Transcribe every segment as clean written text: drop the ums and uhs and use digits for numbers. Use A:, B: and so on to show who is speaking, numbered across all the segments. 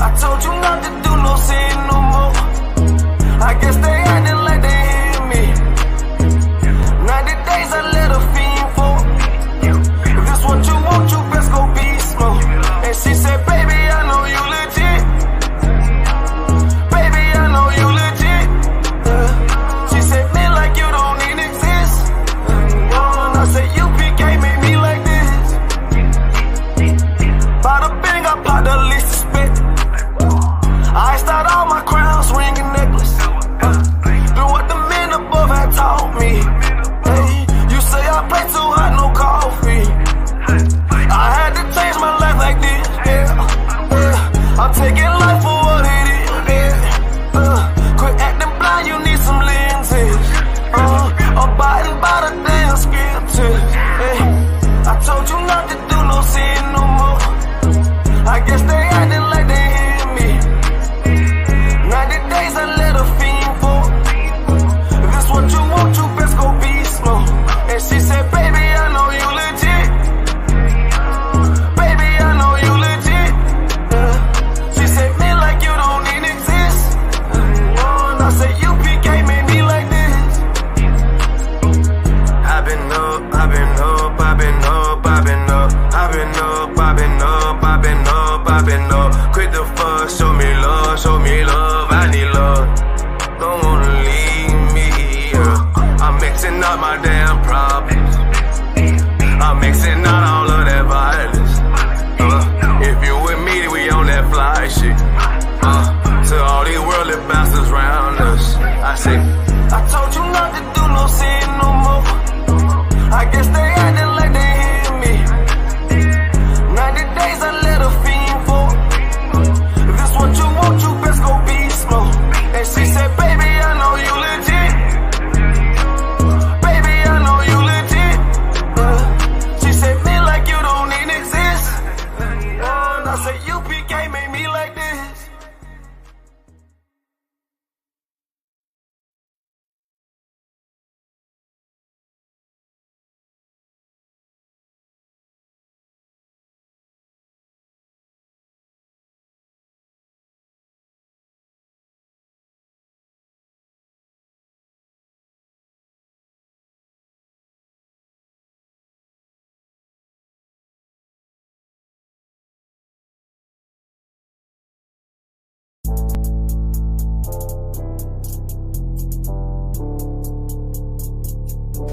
A: I told you not to do no sin no more. I guess they acting like they hear me. 90 days I let her fiend for. If this what you want, you best go beast mode. And she said, baby, I know you legit. Baby, I know you legit. She said, man, like you don't even exist. And I said, you can't make me like this. Bada bing, I popped the least suspect. I start all my crowns, ring and necklace. Do what the men above had taught me. Hey, you say I play too hot, no coffee. I had to change my life like this, yeah. I'm taking life for what it is, yeah. Quit acting blind, you need some lenses. Abiding by the damn scriptures, hey. I told you not to do no sin no more. I guess they acting like they hear me. 90 days I let her fiend for. If this what you want, you best go beast mode. And she said, baby, I know you legit. Baby, I know you legit. She said, man, like you don't even exist. And I said, you can't make me like this. I've been up, I've been up, I've been up, I've been up. I've been up, I've been up, I've been up, I've been up. Quit the fuss, show me love, I need love. Don't wanna leave me, yeah. I'm mixing up my damn problems. I'm mixing out all of that violence. If you with me, we on that fly shit. To all these worldly bastards round us, I say, I told you not to do no sin no more. I guess they acting like they hear me. 90 days I let her fiend for. If this what you want, you best go beast mode. And she said, baby, I know you legit. Baby, I know you legit. She said, man, like you don't even exist. And I said, you can't make me like this.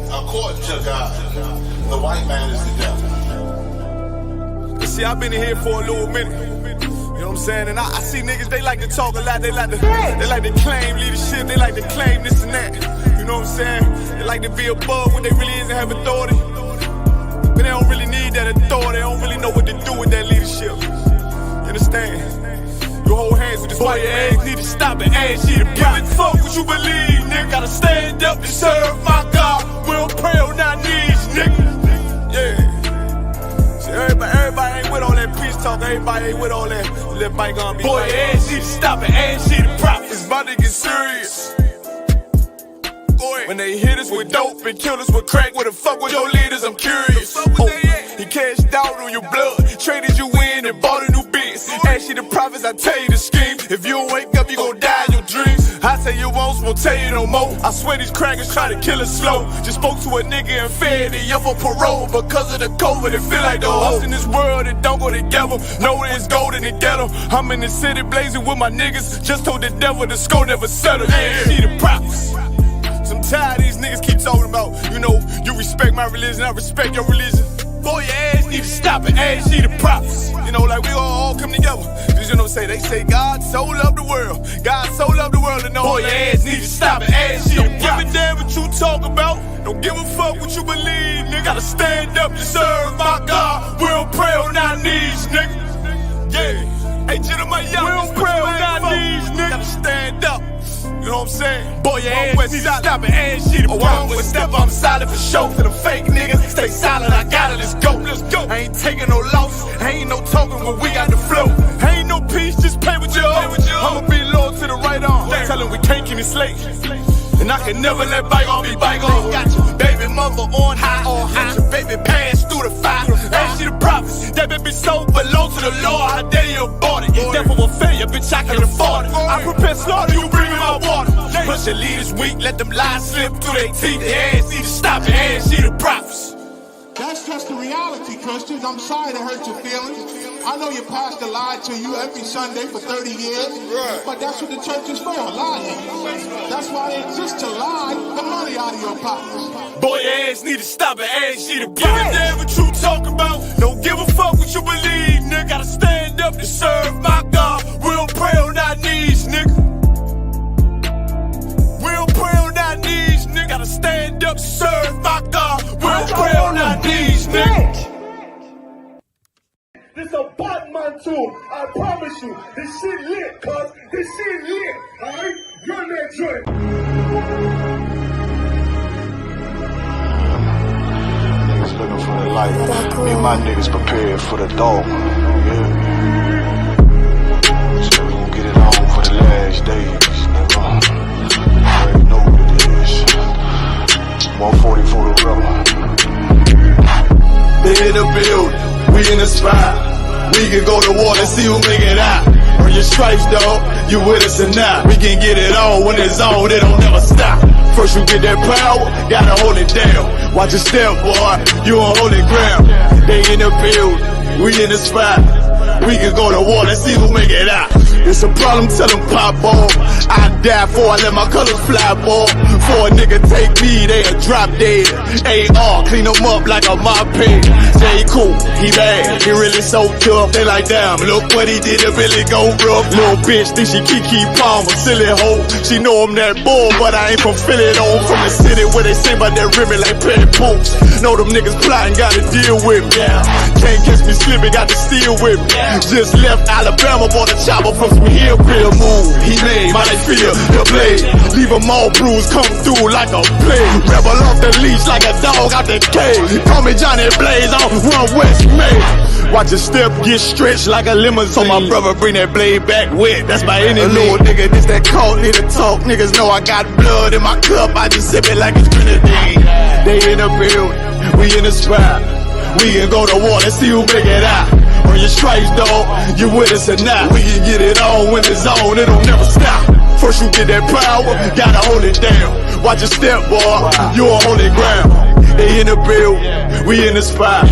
B: According to God, the white man is the devil.
C: See, I've been in here for a little minute. You know what I'm saying? And I see niggas, they like to talk a lot. They like to claim leadership. They like to claim this and that. You know what I'm saying? They like to be above when they really is and have authority. But they don't really need that authority. They don't really know what to do with that leadership. You understand? You hold hands with this boy, your ass need to stop and ask you to give it fuck what you believe, nigga. Gotta stand up and serve my God. We don't pray on our knees, nigga. Yeah. See, everybody ain't with all that peace talk. Everybody ain't with all that bygone be. Boy, your ass need to stop and ask you to prop. It's about to get serious. When they hit us with dope and kill us with crack, where the fuck with your leaders? I'm curious. He cashed out on your blood, traded you in and bought a new biz. Ask you the prophets, I tell you the scheme. If you don't wake up, you gon' die in your dreams. I tell you once, won't tell you no more. I swear these crackers try to kill us slow. Just spoke to a nigga and fed he up for parole because of the COVID. It feel like the host in this world that don't go together. Know that it's gold in the ghetto. I'm in the city blazing with my niggas. Just told the devil the score never settled. Yeah, see the prophets. I'm tired of these niggas keep talking about, you know, you respect my religion, I respect your religion. Boy, your ass need to stop and ask you the prophets. You know, like we all come together. Cause you know, they say God so loved the world. God so loved the world, and know boy, your ass need to stop and ask you the prophets. Don't give a damn what you talk about. Don't give a fuck what you believe, nigga. Gotta stand up and serve my God. We don't pray on our knees, nigga. Yeah. Hey, gentlemen, young, we don't pray on our knees, nigga. Gotta stand up. You know what I'm saying? Boy, your ass need to stop and ask you the problem. Step, I'm solid for show. To the fake niggas, stay silent, I got it, let's go. I ain't taking no loss, ain't no talking when we got the flow. Ain't no peace, just play with you. I'ma be loyal to the right arm. Tell him we can't keep it slate. And I can never let bygone be bygone. Got your baby mother on high. Got your baby pass through the fire. Ask you the prophets, that baby so belong to the Lord. How dare you abort it? Therefore will fail you. bitch, I can afford it. I prepare slaughter, you bring me my water. Push your leaders weak, let them lies slip through their teeth. Their ass need to stop, their ass see the prophets.
B: That's just the reality, Christians. I'm sorry to hurt your feelings. I know your pastor lied to you every Sunday for 30 years, but that's what the church is for, lying. That's why they exist, to lie the money out of your pockets.
C: Boy, your ass need to stop it, ass need to give a damn what you talk about. Don't give a fuck what you believe, nigga. Gotta stand up to serve my God. We'll pray on our knees, nigga. We'll pray on our knees, nigga. Gotta stand up to serve my God. We'll pray on our knees, nigga.
D: This a Batman too. I promise you. This shit lit, cuz. This shit lit. Alright? Run that joint.
E: Niggas looking for the light. Me and my niggas prepared for the dog. Yeah. So we gon' get it on for the last days, nigga. You already know what it is. 140 for the rubber.
C: They in the building, we in the spot. We can go to war and see who make it out. Earn your stripes, dog, you with us or not. We can get it on when it's on, it don't never stop. First you get that power, gotta hold it down. Watch your step, boy, you on holy ground. They in the building, we in the spot. We can go to war and see who make it out. It's a problem, tell them pop off. I die for I let my colors fly, boy. For a nigga take me, they'll drop dead. AR, clean them up like a mop pig. J. Cool, he bad, he really so tough. They like, damn, look what he did to Billy go rough. Little bitch think she Kiki Palmer, silly hoe. She know I'm that bull, but I ain't from Philly though. From the city where they say about that ribbon like Petty Poops. Know them niggas plotting, gotta deal with me. Can't catch me slipping, got to steal with me. Just left Alabama, bought a chopper from some hillbilly move. He made my they feel the blade. Leave them all bruised, come through like a plague. Rebel off the leash like a dog out the cage. Call me Johnny Blaze on One West May. Watch your step get stretched like a limousine. So my brother bring that blade back wet. That's my enemy. Little nigga, this that cult need to talk. Niggas know I got blood in my cup. I just sip it like it's grenadine. They in the building, we in the spot. We can go to war and see who make it out. Earn your stripes, dog, you with us or not. We can get it on when it's on, it don't never stop. First you get that power, gotta hold it down. Watch your step, boy, you on holy ground. They in the building, we in the spot.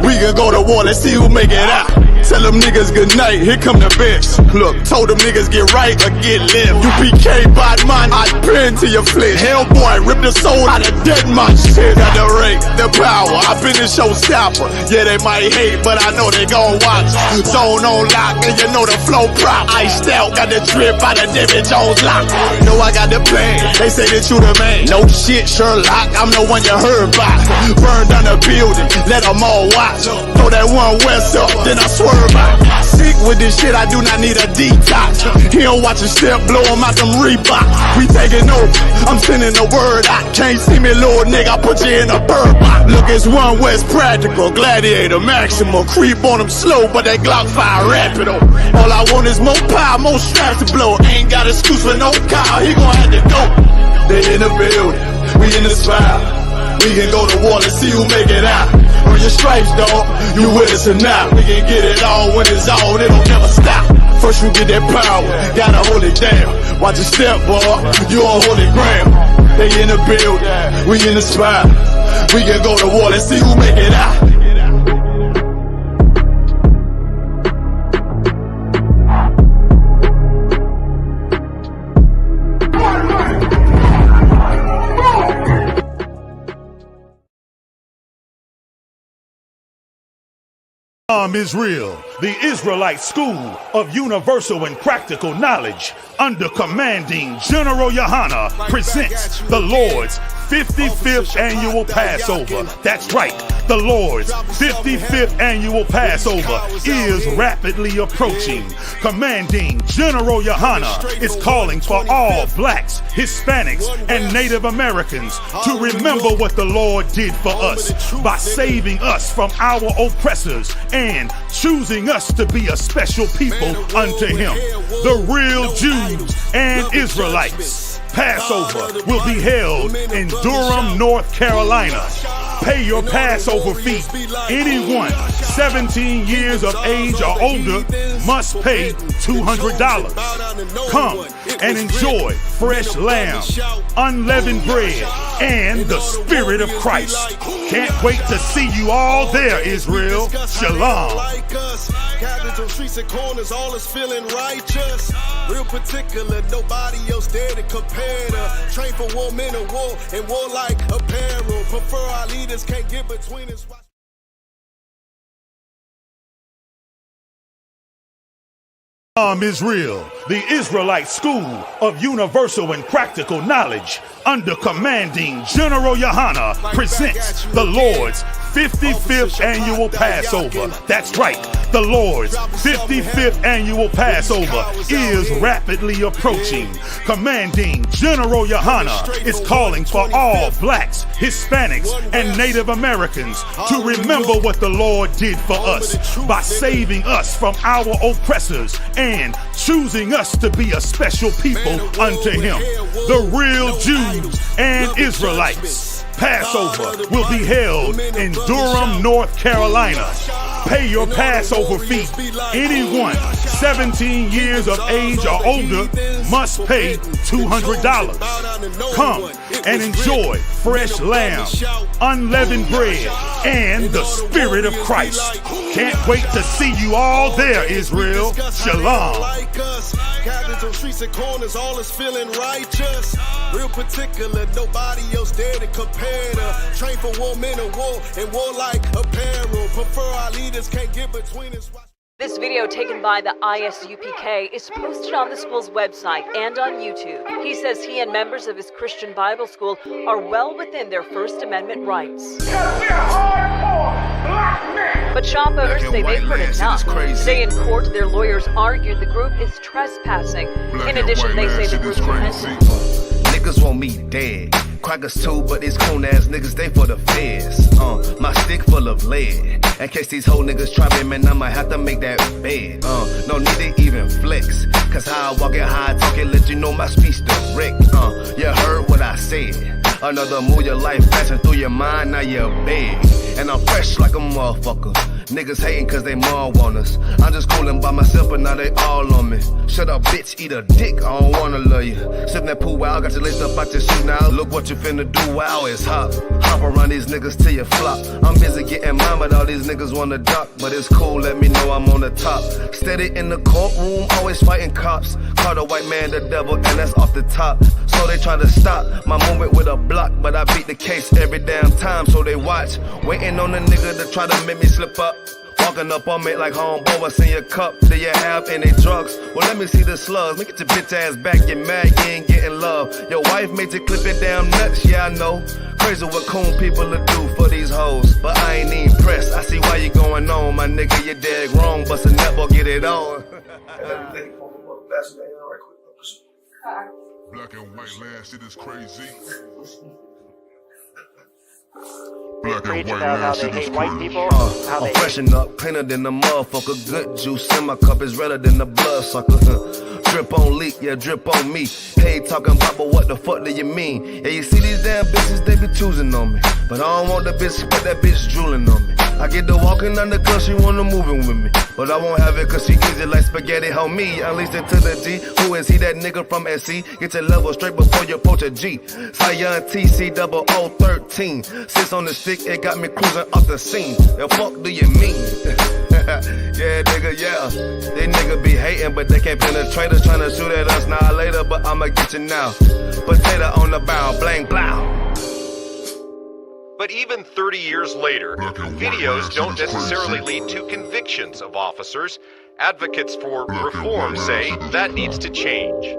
C: We can go to war, let's see who make it out. Tell them niggas good night, here come the bitch. Look, told them niggas get right or get left. You PK bad man, I pin to your flesh. Hellboy, rip the soul out of dead man shit. Got the rate, the power, I been the showstopper. Yeah, they might hate, but I know they gon' watch. Zone on lock, and you know the flow prop. Iced out, got the drip out of David Jones lock. Know I got the plan, they say that you the man. No shit, Sherlock, I'm the one you heard by. Burn down the building, let them all watch. Throw that One West up, then I swear. Sick with this shit, I do not need a detox. He don't watch a step, blow him out them Reeboks. We taking over, I'm sending the word out. Can't see me, little nigga, I put you in a bird box. Look, it's One West practical, gladiator, maximal. Creep on them slow, but that Glock fire rapido. All I want is more power, more straps to blow. Ain't got excuse for no car, he gon' have to go. They in the building, we in the spot. We can go to war and see who make it out. Earn your stripes, dog, you with us or not. We can get it on when it's on, it don't never stop. First you get that power, gotta hold it down. Watch your step, boy, you on holy ground. They in the building, we in the spot. We can go to war, let's see who make it out.
F: Israel, the Israelite School of Universal and Practical Knowledge, under commanding General Yohana, presents the Lord's 55th annual Passover. That's right, the Lord's 55th annual Passover is rapidly approaching. Commanding General Yohana is calling for all blacks, Hispanics, and Native Americans to remember what the Lord did for us by saving us from our oppressors and choosing us to be a special people unto Him, the real Jews and Israelites. Passover will be held in Durham, North Carolina. Pay your Passover fee. Anyone 17 years of age or older must pay $200. Come and enjoy fresh lamb, unleavened bread, and the Spirit of Christ. Can't wait to see you all there, Israel. Shalom.
C: Cabins on streets and corners, all is feeling righteous. Real particular, nobody else there to compare to. Train for war, men of war, and warlike apparel. Prefer our leaders, can't get between us.
F: Israel, the Israelite School of Universal and Practical Knowledge, under commanding General Yohana, presents the Lord's 55th Annual Passover. That's right, the Lord's 55th Annual Passover is rapidly approaching. Commanding General Yohana is calling for all blacks, Hispanics, and Native Americans to remember what the Lord did for us by saving us from our oppressors and choosing us to be a special people unto Him, the real Jews and Israelites. Passover will be held in Durham, North Carolina. Pay your Passover fee. Anyone 17 years of age or older must pay $200. Come and enjoy fresh lamb, unleavened bread, and the Spirit of Christ. Can't wait to see you all there, Israel. Shalom.
C: Cabins on streets and corners, all is feeling righteous. Real particular, nobody else there to compare to. Train for war, men of war, and warlike apparel. Prefer our leaders, can't get between us.
G: This video taken by the ISUPK is posted on the school's website and on YouTube. He says he and members of his Christian Bible school are well within their First Amendment rights. But shop owners say they've heard enough. Today in court, their lawyers argued the group is trespassing. In addition, they say the group
A: Niggas want me dead. Crackers too, but these coon ass niggas, they for the feds. My stick full of lead. In case these whole niggas try me, man, I might have to make that bed. No need to even flex. Cause how I walk it, how I talk it, let you know my speech direct. You heard what I said. Another move, your life passing through your mind, now you're big. And I'm fresh like a motherfucker. Niggas hating cause they mom want us. I'm just coolin' by myself, but now they all on me. Shut up, bitch, eat a dick, I don't wanna love you. Sippin' that pool, wow, got you laced up out your shoes now. Look what you finna do, wow, it's hot. Hop around these niggas till you flop. I'm busy getting mine, but all these niggas wanna duck. But it's cool, let me know I'm on the top. Steady in the courtroom, always fighting cops. Call the white man the devil, and that's off the top. So they try to stop my movement with a block, but I beat the case every damn time, so they watch. Waiting on a nigga to try to make me slip up. Walking up on me like homeboy, what's in your cup? Do you have any drugs? Well, let me see the slugs. Make it your bitch ass back, get mad, you ain't getting love. Your wife made you clip it damn nuts, yeah, I know. Crazy what coon people will do for these hoes. But I ain't even pressed, I see why you going on. My nigga, you dead wrong, bust a netball, get it on.
E: Black and white land, shit is crazy. Black and white land, shit is crazy.
A: I'm freshen up, cleaner than the motherfucker. Good juice in my cup is redder than the blood sucker. Drip on leak, yeah, drip on me. Hey, talking about, but what the fuck do you mean? Yeah, you see these damn bitches, they be choosing on me. But I don't want the bitch, but that bitch drooling on me. I get to walking on the girl, she wanna moving with me. But I won't have it cause she easy like spaghetti, homie. Unleashed it to the G. Who is he? That nigga from SC. Get your level straight before you approach a G. Cyan TC 0013. Sits on the stick, it got me cruising off the scene. The fuck do you mean? Yeah, nigga, yeah. They nigga be hating, but they can't penetrate us. Tryna shoot at us now later, but I'ma get you now. Potato on the bow, blang, blow.
H: But even 30 years later, videos don't necessarily lead to convictions of officers. Advocates for reform say that needs to change.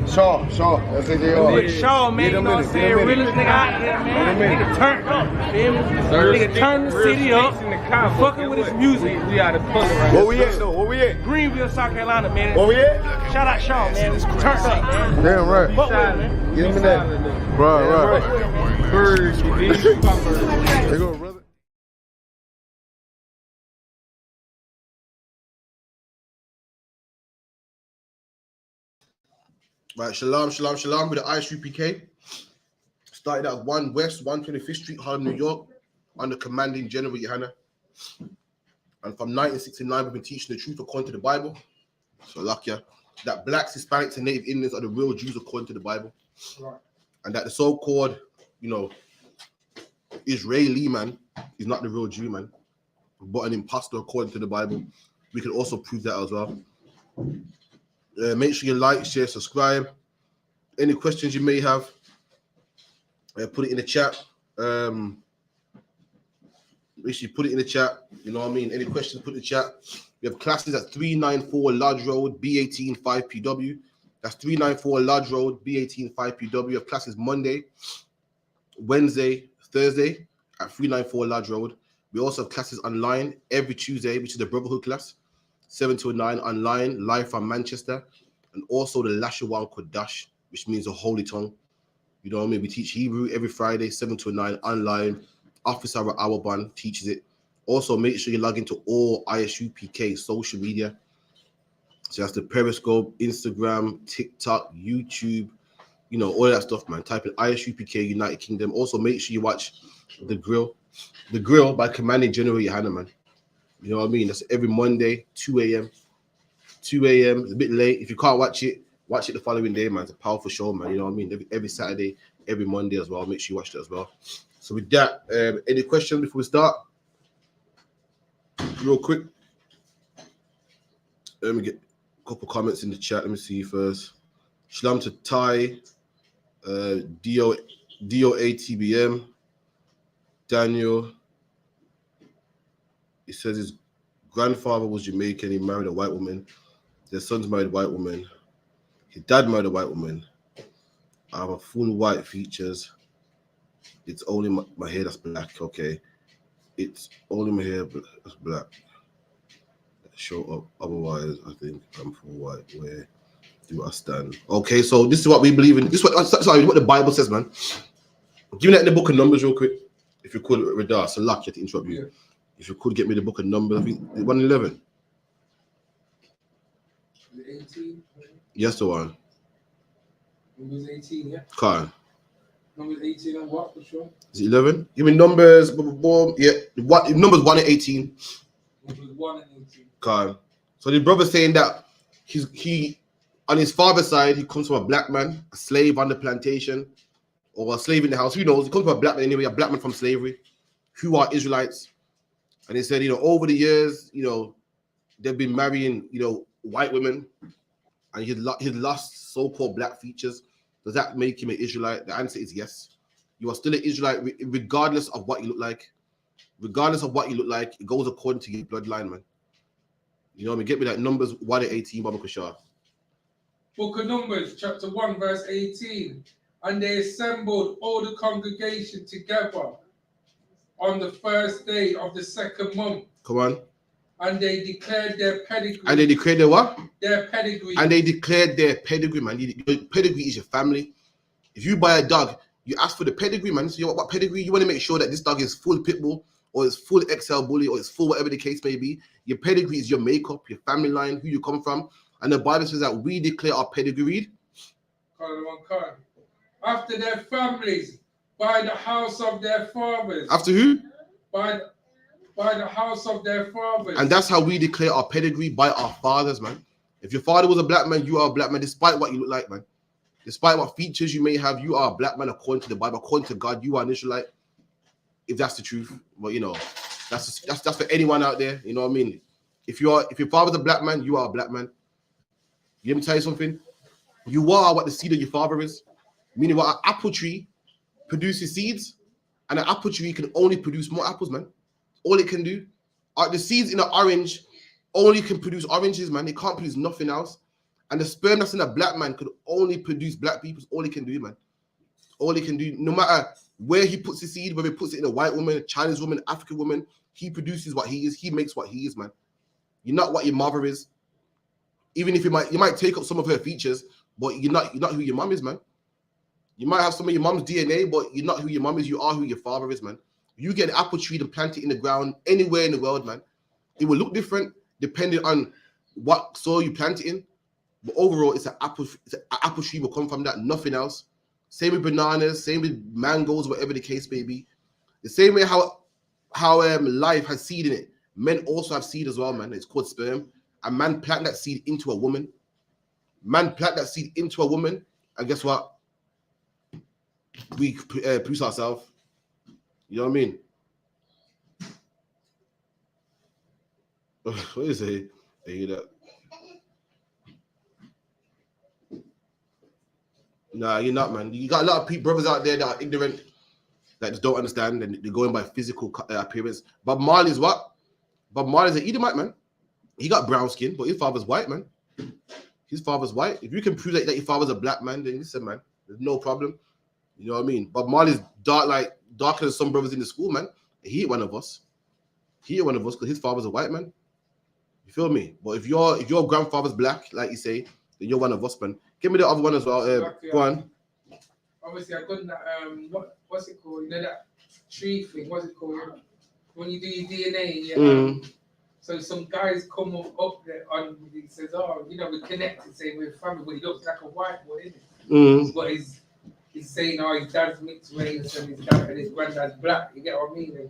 D: Shaw, that's it.
I: Shaw, man, you know what I'm saying? Realest nigga out here, man. Nigga turned up, feel me? Nigga turned the city up, fucking with his music. We out of pull right
D: Where we at, though? Where we at?
I: Greenville, South Carolina, man.
D: Where we at?
I: Shout out Shaw, man. Turned up, man.
D: Damn right.
I: Fuck with it, man.
D: Get him in that. Right.
I: Birds,
D: They go, brother.
J: Right, shalom with the ISUPK. Started at 1 West, 125th Street, Harlem, New York, under commanding General Yohana. And from 1969, we've been teaching the truth according to the Bible. So, lucky that blacks, Hispanics, and Native Indians are the real Jews according to the Bible. Right. And that the so-called, Israeli man is not the real Jew, man, but an imposter according to the Bible. We can also prove that as well. Make sure you like, share, subscribe. Any questions you may have, put it in the chat. Make sure you put it in the chat. You know what I mean? Any questions, put in the chat. We have classes at 394 Lodge Road, B18 5PW. That's 394 Lodge Road, B18 5PW. We have classes Monday, Wednesday, Thursday at 394 Lodge Road. We also have classes online every Tuesday, which is the Brotherhood class, 7 to 9 online, live from Manchester. And also the Lashawan Kodash, which means the Holy Tongue. You know what I mean? We teach Hebrew every Friday, 7 to 9 online. Officer Awaban teaches it. Also, make sure you log into all ISUPK social media. So that's the Periscope, Instagram, TikTok, YouTube, all that stuff, man. Type in ISUPK United Kingdom. Also, make sure you watch The Grill. The Grill by Commanding General Yohana, man. You know what I mean? That's every Monday, 2 a.m. 2 a.m. It's a bit late. If you can't watch it the following day, man. It's a powerful show, man. You know what I mean? Every Saturday, every Monday as well. Make sure you watch it as well. So with that, any questions before we start? Real quick. Let me get a couple comments in the chat. Let me see first. Shalom to Ty, DOATBM, Daniel. He says his grandfather was Jamaican. He married a white woman. Their son's married a white woman. His dad married a white woman. I have a full white features. It's only my hair that's black. Okay. It's only my hair that's black. Show up. Otherwise, I think I'm full white. Where do I stand? Okay, so this is what we believe in. This is what the Bible says, man. Give me that in the book of Numbers real quick. If you could, Radar. So lucky to interrupt you. Yeah. If you could get me the book of Numbers, I think 111.
I: 18?
J: Yes, the one.
I: Numbers 18, yeah?
J: Kyle.
I: Numbers 18 and what for sure?
J: Is it 11? You mean Numbers? Yeah. Numbers 1 and 18.
I: Numbers 1 and 18.
J: Kyle. So the brother saying that he on his father's side, he comes from a black man, a slave on the plantation, or a slave in the house. Who knows? He comes from a black man anyway, a black man from slavery, who are Israelites. And he said, over the years, they've been marrying, white women, and he'd lost so-called black features. Does that make him an Israelite? The answer is yes. You are still an Israelite regardless of what you look like. Regardless of what you look like, it goes according to your bloodline, man. You know what I mean? Get me that Numbers 1 and 18, Baba Kushar.
I: Book of Numbers, chapter 1, verse 18. And they assembled all the congregation together on the first day of the second month.
J: Come on.
I: And they declared their pedigree.
J: And they declared their what?
I: Their pedigree.
J: And they declared their pedigree, man. Your pedigree is your family. If you buy a dog, you ask for the pedigree, man. So what pedigree? You want to make sure that this dog is full pit bull, or it's full XL bully, or it's full whatever the case may be. Your pedigree is your makeup, your family line, who you come from. And the Bible says that we declare our pedigree.
I: After their families, by the house of their fathers.
J: After who?
I: By the house of their fathers.
J: And that's how we declare our pedigree, by our fathers, man. If your father was a black man, you are a black man, despite what you look like, man. Despite what features you may have, you are a black man according to the Bible, according to God. You are an Israelite, if that's the truth. But that's for anyone out there. You know what I mean? If your father's a black man, you are a black man. Let me tell you something. You are what the seed of your father is. Meaning, what an apple tree produces seeds, and an apple tree can only produce more apples, man. All it can do. The seeds in an orange only can produce oranges, man. It can't produce nothing else. And the sperm that's in a black man could only produce black people. All he can do, man. All he can do, no matter where he puts the seed, whether he puts it in a white woman, a Chinese woman, African woman, he produces what he is. He makes what he is, man. You're not what your mother is. Even if you might take up some of her features, but you're not who your mom is, man. You might have some of your mom's DNA, but you're not who your mom is. You are who your father is, man. You get an apple tree and plant it in the ground anywhere in the world, man. It will look different depending on what soil you plant it in. But overall, it's an apple tree will come from that, nothing else. Same with bananas, same with mangoes, whatever the case may be. The same way how life has seed in it. Men also have seed as well, man. It's called sperm. And man plant that seed into a woman. Man plant that seed into a woman. And guess what? We produce ourselves. You know what I mean? What is it? They hear that? Nah, you're not, man. You got a lot of people, brothers out there that are ignorant, that just don't understand, and they're going by physical appearance. Bob Marley's what? Bob Marley's an Edomite, man. He got brown skin, but his father's white, man. His father's white. If you can prove that your father's a black man, then listen, man, there's no problem. You know what I mean? Bob Marley's darker than some brothers in the school, man. He ain't one of us. He ain't one of us because his father's a white man. You feel me? But if your grandfather's black, like you say, then you're one of us, man. Give me the other one as well. Go on.
I: Obviously, I've done that. What's it called? You know that tree thing. What's it called? When you do your DNA, yeah. So some guys come up there and he says, "Oh, you know, we're connected, saying we're family," but he looks like a white boy, isn't it? But he's saying, "Oh, his dad's mixed race and his dad and his granddad's black." You get what I mean?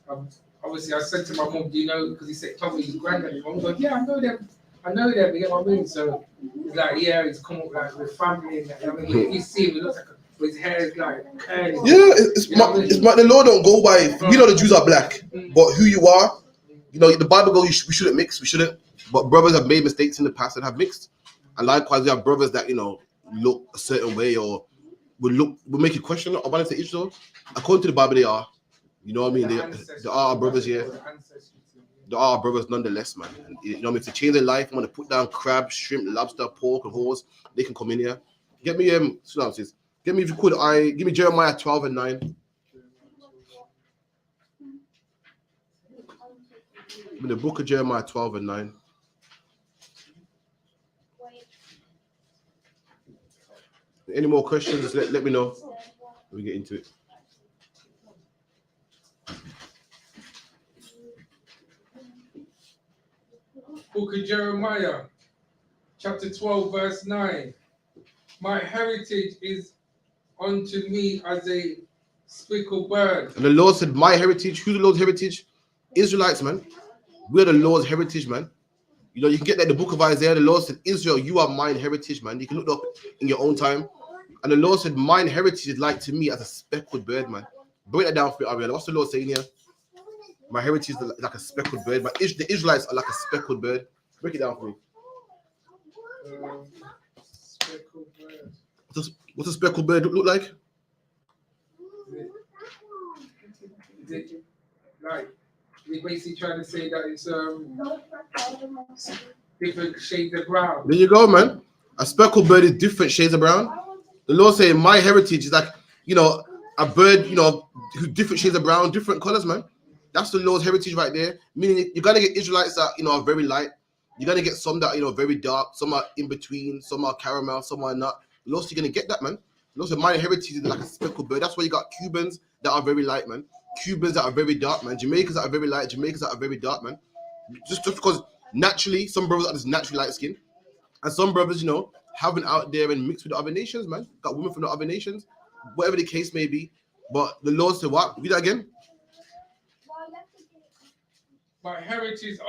I: And, obviously, I said to my mum, "Do you know?" Because he said, "Told me his granddad." And mum goes, "Yeah, I know them. I know them." You get what I mean? So he's like, "Yeah, he's come up like with family." And that. I mean, you see him, he looks like his hair is like curly.
J: Yeah, it's my the law don't go by. We know the Jews are black, but who you are, you know, the Bible goes, we shouldn't mix. We shouldn't. But brothers have made mistakes in the past and have mixed, and likewise we have brothers that, you know, look a certain way or will make you question about it to Israel. According to the Bible, they are. You know what I mean? They are our brothers, yeah. They are our brothers nonetheless, man. And, you know, if they change their life, want to put down crab, shrimp, lobster, pork, and horse, they can come in here. Get me synopsis. Get me, if you could, give me Jeremiah 12:9. In the book of Jeremiah 12:9. Any more questions? Let me know. We get into it.
I: Book of Jeremiah, chapter 12, verse 9. My heritage is unto me as a speckled bird.
J: And the Lord said, my heritage. Who's the Lord's heritage? Israelites, man. We're the Lord's heritage, man. You know, you can get that in the book of Isaiah. The Lord said, Israel, you are mine heritage, man. You can look up in your own time. And the Lord said, mine heritage is like to me as a speckled bird, man. Break that down for me, Ariel. What's the Lord saying here? My heritage is like a speckled bird, but the Israelites are like a speckled bird. Break it down for me.
I: Speckled bird.
J: What's a speckled bird look like?
I: Is it like, you're basically trying to say that it's different shades of brown.
J: There you go, man. A speckled bird is different shades of brown. The Lord saying my heritage is like, you know, a bird, you know, who different shades of brown, different colors, man. That's the Lord's heritage right there. Meaning you're gonna get Israelites that, you know, are very light. You're gonna get some that, you know, very dark. Some are in between. Some are caramel. Some are not. The Lord, you're gonna get that, man. The Lord said my heritage is like a speckled bird. That's why you got Cubans that are very light, man. Cubans that are very dark, man. Jamaicans that are very light. Jamaicans that are very dark, man. Just because naturally, some brothers are just naturally light skin, and some brothers, you know, haven't out there and mixed with the other nations, man. Got women from the other nations, whatever the case may be. But the Lord said, what? Read that again.
I: My heritage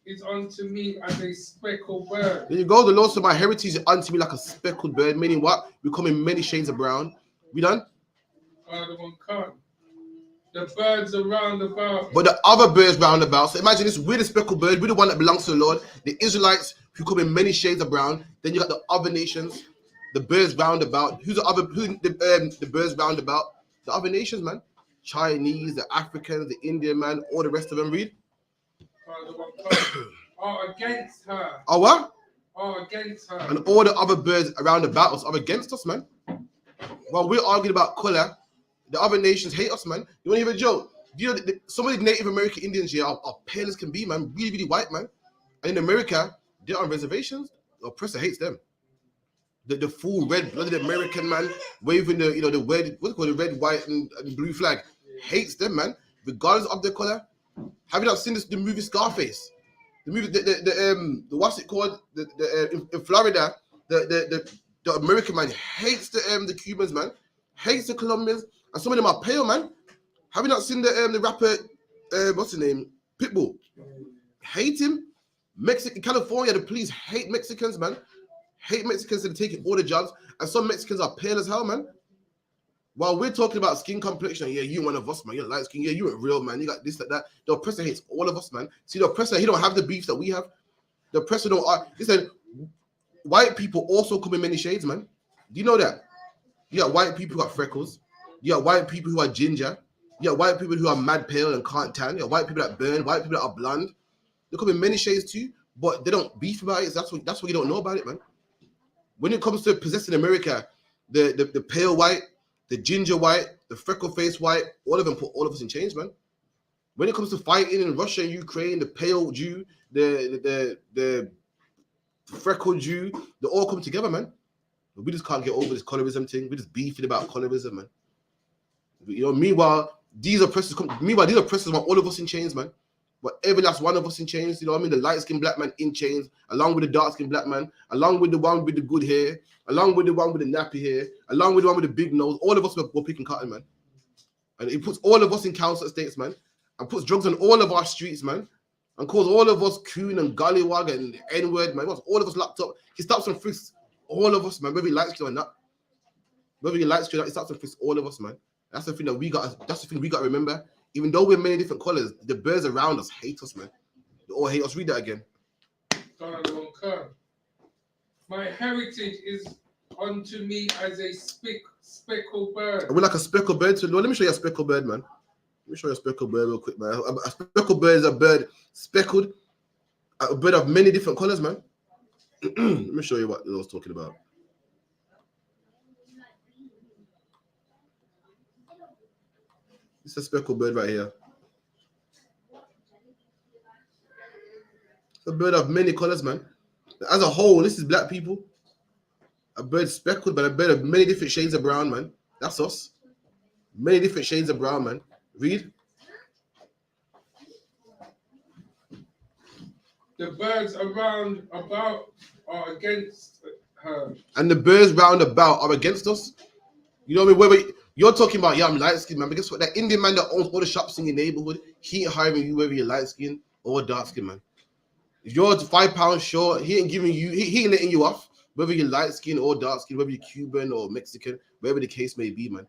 I: is unto me as a speckled bird.
J: There you go. The Lord said, my heritage is unto me like a speckled bird, meaning what? We come in many shades of brown. We done?
I: The one can't. The birds are round about.
J: But the other birds round about. So imagine this, we're the speckled bird, we're the one that belongs to the Lord. The Israelites who come in many shades of brown. Then you got the other nations, the birds round about. Who's the birds round about? The other nations, man. Chinese, the Africans, the Indian, man, all the rest of them. Read.
I: Are against her.
J: Oh, what?
I: Are against her.
J: And all the other birds around about us are against us, man. While we're arguing about color, the other nations hate us, man. You want to hear a joke? You know, some of the Native American Indians here are pale as can be, man. Really, really white, man. And in America, they're on reservations. The oppressor hates them. The full red-blooded American man waving the, you know, the red, what's it called, the red, white, and blue flag, hates them, man, regardless of their color. Have you not seen the movie Scarface? The movie, the what's it called? In Florida, the American man hates the Cubans, man, hates the Colombians, and some of them are pale, man. Have you not seen the rapper, what's his name, Pitbull? Hate him. California, the police hate Mexicans, man. Hate Mexicans and taking all the jobs, and some Mexicans are pale as hell, man. While we're talking about skin complexion, yeah, you one of us, man. You're light skin, yeah, you ain't real, man. You got this, like that. The oppressor hates all of us, man. See, the oppressor, he don't have the beef that we have. The oppressor don't. Listen, white people also come in many shades, man. Do you know that? You got white people who got freckles. You got white people who are ginger. You got white people who are mad pale and can't tan. You got white people that burn. White people that are blonde. They come in many shades too, but they don't beef about it. That's what you don't know about it, man. When it comes to possessing America, the pale white, the ginger white, the freckle-faced white, all of them put all of us in chains, man. When it comes to fighting in Russia and Ukraine, the pale Jew, the freckled Jew, they all come together, man. We just can't get over this colorism thing. We're just beefing about colorism, man. You know, meanwhile, these oppressors want all of us in chains, man. But every last one of us in chains, you know what I mean? The light-skinned black man in chains, along with the dark-skinned black man, along with the one with the good hair, along with the one with the nappy hair, along with the one with the big nose. All of us were picking cotton, man. And it puts all of us in council estates, man, and puts drugs on all of our streets, man, and calls all of us coon and gollywog and N-word, man. He wants all of us locked up. He stops and frisks all of us, man, whether you light skin or not. Whether you light skin or not, he stops and frisks all of us, man. That's the thing that we got. That's the thing we got to remember. Even though we're many different colors, the birds around us hate us, man. They all hate us. Read that again.
I: My heritage is unto me as a speckled bird.
J: We're like a speckled bird. So let me show you a speckled bird, man. Let me show you a speckled bird real quick, man. A speckled bird is a bird speckled, a bird of many different colors, man. Let me show you what I was talking about. It's a speckled bird right here. It's a bird of many colors, man. As a whole, this is black people. A bird speckled, but a bird of many different shades of brown, man. That's us. Many different shades of brown, man. Read.
I: The birds around about are against her.
J: And the birds round about are against us. You know what I mean? You're talking about, yeah, I'm light skinned, man. But guess what? That Indian man that owns all the shops in your neighborhood, he ain't hiring you whether you're light skinned or dark skinned, man. If you're 5 pounds short, he ain't giving you, he ain't letting you off, whether you're light skinned or dark skinned, whether you're Cuban or Mexican, wherever the case may be, man.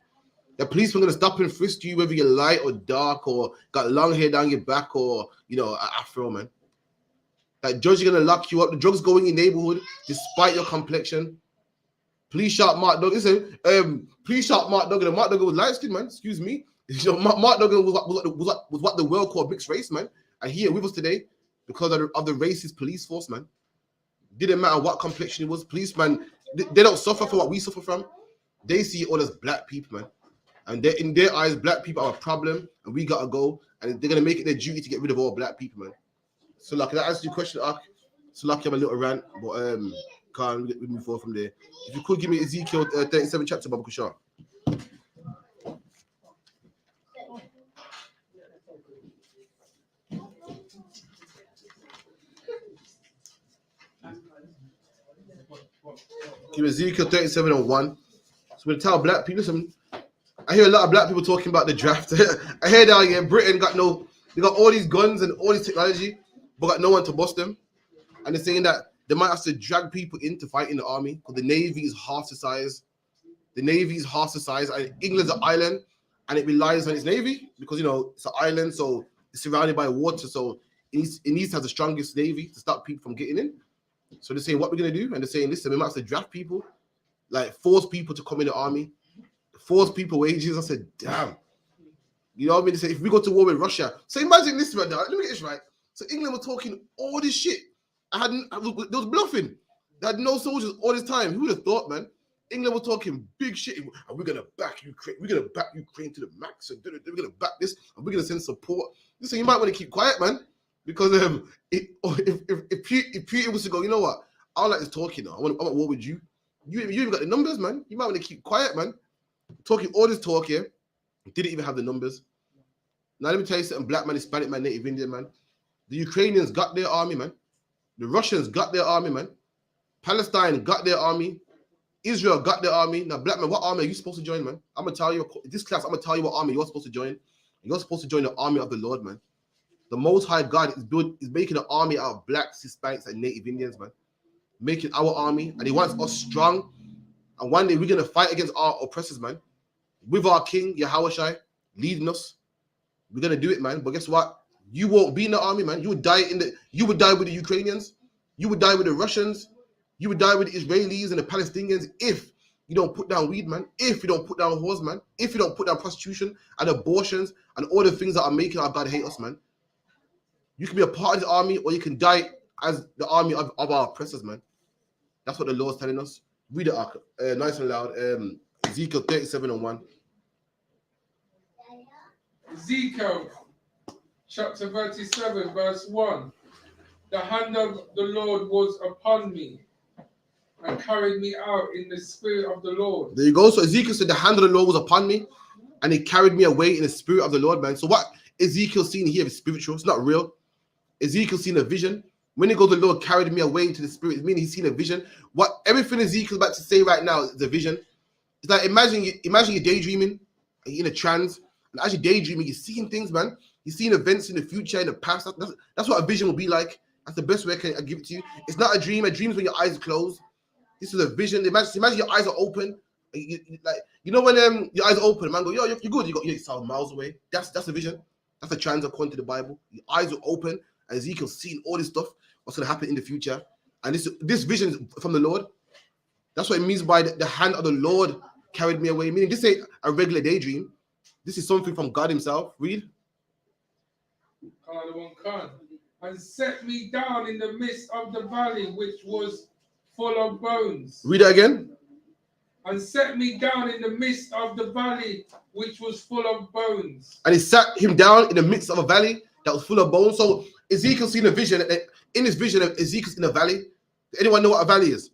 J: The police are gonna stop and frisk you whether you're light or dark or got long hair down your back or, you know, an afro, man. That judge is gonna lock you up. The drugs go in your neighborhood despite your complexion. Police shot Mark Duggan. Listen, police shot Mark Duggan. And Mark Duggan was light skinned, man. Excuse me. You know, Mark Duggan was what the world called mixed race, man. And here with us today because of the racist police force, man. Didn't matter what complexion it was. Policemen, they don't suffer for what we suffer from. They see it all as black people, man. And in their eyes, black people are a problem, and we gotta go. And they're gonna make it their duty to get rid of all black people, man. So, like, that answers your question, Ark. So, like, I have a little rant, but can't move forward from there. If you could give me Ezekiel 37 chapter, Baba Kushar. Give me Ezekiel 37 and 1. So we tell black people, listen, I hear a lot of black people talking about the draft. I hear that yeah, Britain they got all these guns and all this technology, but got no one to bust them. And they're saying that they might have to drag people in to fight in the army because the Navy is half the size. The Navy is half the size. And England's an island and it relies on its Navy because, you know, it's an island, so it's surrounded by water. So it needs to have the strongest Navy to stop people from getting in. So they're saying, what we're going to do? And they're saying, listen, we might have to draft people, like force people to come in the army, force people wages. I said, damn. You know what I mean? They say, if we go to war with Russia. So imagine this, right now. Let me get this right. So England were talking all this shit. They was bluffing. They had no soldiers all this time. Who would have thought, man? England was talking big shit. And we're going to back Ukraine. We're going to back Ukraine to the max. And we're going to back this. And we're going to send support. Listen, you might want to keep quiet, man. Because if Putin was to go, you know what? I don't like this talking now. I want war with you. You even got the numbers, man. You might want to keep quiet, man. Talking all this talk here. Didn't even have the numbers. Now let me tell you something. Black man, Hispanic man, Native Indian man. The Ukrainians got their army, man. The Russians got their army, man. Palestine got their army. Israel got their army. Now, black man, what army are you supposed to join, man? I'm gonna tell you this class. I'm gonna tell you what army you're supposed to join. You're supposed to join the army of the Lord, man. The Most High God is making an army out of blacks, Hispanics, and Native Indians, man. Making our army, and He wants us strong. And one day we're gonna fight against our oppressors, man. With our King Yahushua leading us, we're gonna do it, man. But guess what? You won't be in the army, man. You would die You would die with the Ukrainians. You would die with the Russians. You would die with the Israelis and the Palestinians if you don't put down weed, man. If you don't put down whores, man. If you don't put down prostitution and abortions and all the things that are making our God hate us, man. You can be a part of the army, or you can die as the army of our oppressors, man. That's what the Lord's telling us. Read it nice and loud. Ezekiel 37:1.
I: Ezekiel chapter 37, verse 1. The hand of the Lord was upon me and carried me out in the spirit of the Lord.
J: There you go. So Ezekiel said the hand of the Lord was upon me and He carried me away in the spirit of the Lord, man. So what Ezekiel seen here is spiritual. It's not real. Ezekiel seen a vision. When he goes, the Lord carried me away into the spirit, meaning he's seen a vision. What everything Ezekiel's about to say right now is a vision. It's like imagine you're daydreaming, you're in a trance, and as you're daydreaming, you're seeing things, man. You're seeing events in the future, in the past. That's what a vision will be like. That's the best way I can give it to you. It's not a dream. A dream is when your eyes are closed. This is a vision. Imagine your eyes are open. You know when your eyes are open, man, go, yo, you're good. You're 7 miles away. That's a vision. That's a trance according to the Bible. Your eyes are open, and Ezekiel's seeing all this stuff, what's going to happen in the future. And this vision is from the Lord. That's what it means by the hand of the Lord carried me away. Meaning this ain't a regular daydream. This is something from God Himself. Read.
I: And set me down in the midst of the valley, which was full of bones.
J: Read it again.
I: And set me down in the midst of the valley, which was full of bones.
J: And He sat him down in the midst of a valley that was full of bones. So Ezekiel seen a vision. In his vision, Ezekiel's in a valley. Anyone know what a valley is?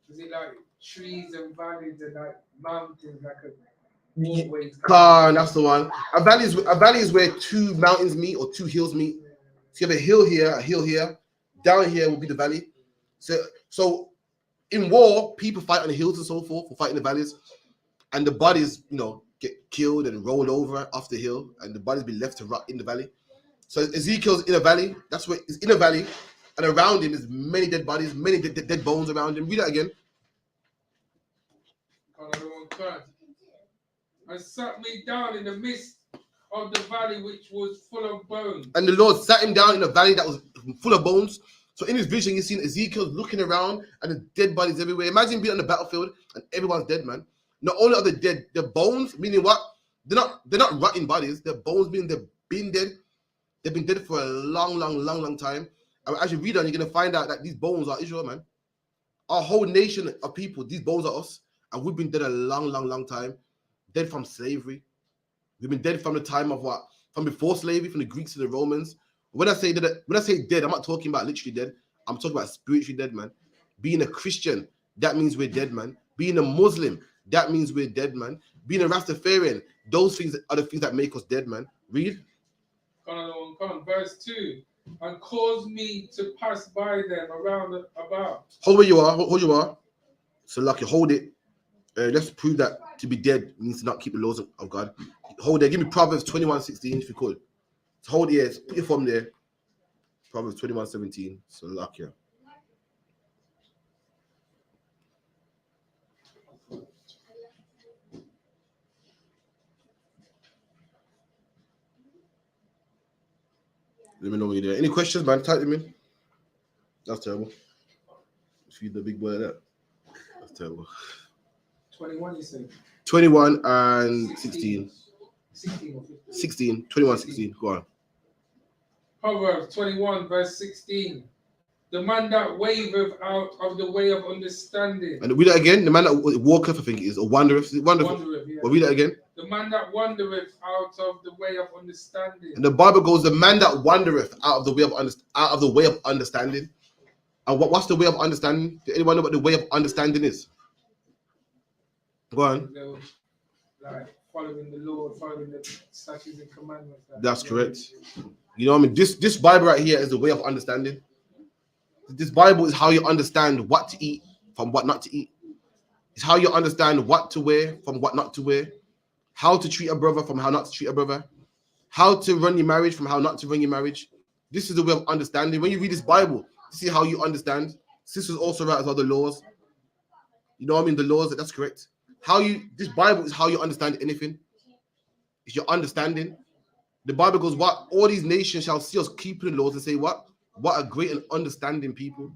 I: Is it like trees and valleys and like mountains, like a
J: That's the one. A valley is where two mountains meet or two hills meet. So you have a hill here. Down here will be the valley. So in war, people fight on the hills and so forth, for fighting the valleys, and the bodies, get killed and rolled over off the hill, and the bodies be left to rot in the valley. So Ezekiel's in a valley. That's where he's in a valley, and around him is many dead bodies, many dead bones around him. Read that again.
I: And sat me down in the midst of the valley which was full of bones.
J: And the Lord sat him down in a valley that was full of bones. So in his vision, you've seen Ezekiel looking around and the dead bodies everywhere. Imagine being on the battlefield and everyone's dead, man. Not only are they dead, the bones, meaning what? They're not rotting bodies. Their bones meaning they've been dead. They've been dead for a long time. And as you read on, you're gonna find out that these bones are Israel, man. Our whole nation of people, these bones are us, and we've been dead a long time. Dead from slavery. We've been dead from the time of what? From before slavery, from the Greeks to the Romans. When I say dead, I'm not talking about literally dead. I'm talking about spiritually dead, man. Being a Christian, that means we're dead, man. Being a Muslim, that means we're dead, man. Being a Rastafarian, those things are the things that make us dead, man. Read.
I: Verse 2. And cause me to pass by them around about.
J: Hold where you are. So like you hold it. Let's prove that to be dead means to not keep the laws of God. Hold there. Give me Proverbs 21:16 if you could. So hold here. Put your thumb there. Proverbs 21:17. So lock here. Let me know when you're there. Any questions, man? Type them in. That's terrible. Feed the big boy like that. That's terrible.
I: 21, you said?
J: 21 and 16.
I: 16.
J: 21, 16. Go on.
I: Proverbs 21, verse 16. The man that wavereth out of the way of understanding.
J: And read that again. The man that walketh, I think it is, or wandereth. Is it wandereth?
I: Yeah.
J: Well, read that again.
I: The man that wandereth out of the way of understanding.
J: And the Bible goes, the man that wandereth out of the way of understanding. And what's the way of understanding? Does anyone know what the way of understanding is? Go on.
I: Like following the Lord, following the statutes and commandments.
J: That's correct. You know what I mean? This Bible right here is the way of understanding. This Bible is how you understand what to eat from what not to eat. It's how you understand what to wear from what not to wear. How to treat a brother from how not to treat a brother. How to run your marriage from how not to run your marriage. This is the way of understanding. When you read this Bible, see how you understand. Sisters also write as well the laws. You know what I mean? The laws, that's correct. This Bible is how you understand anything. It's your understanding. The Bible goes, what? All these nations shall see us keeping the laws and say, what? What a great and understanding people.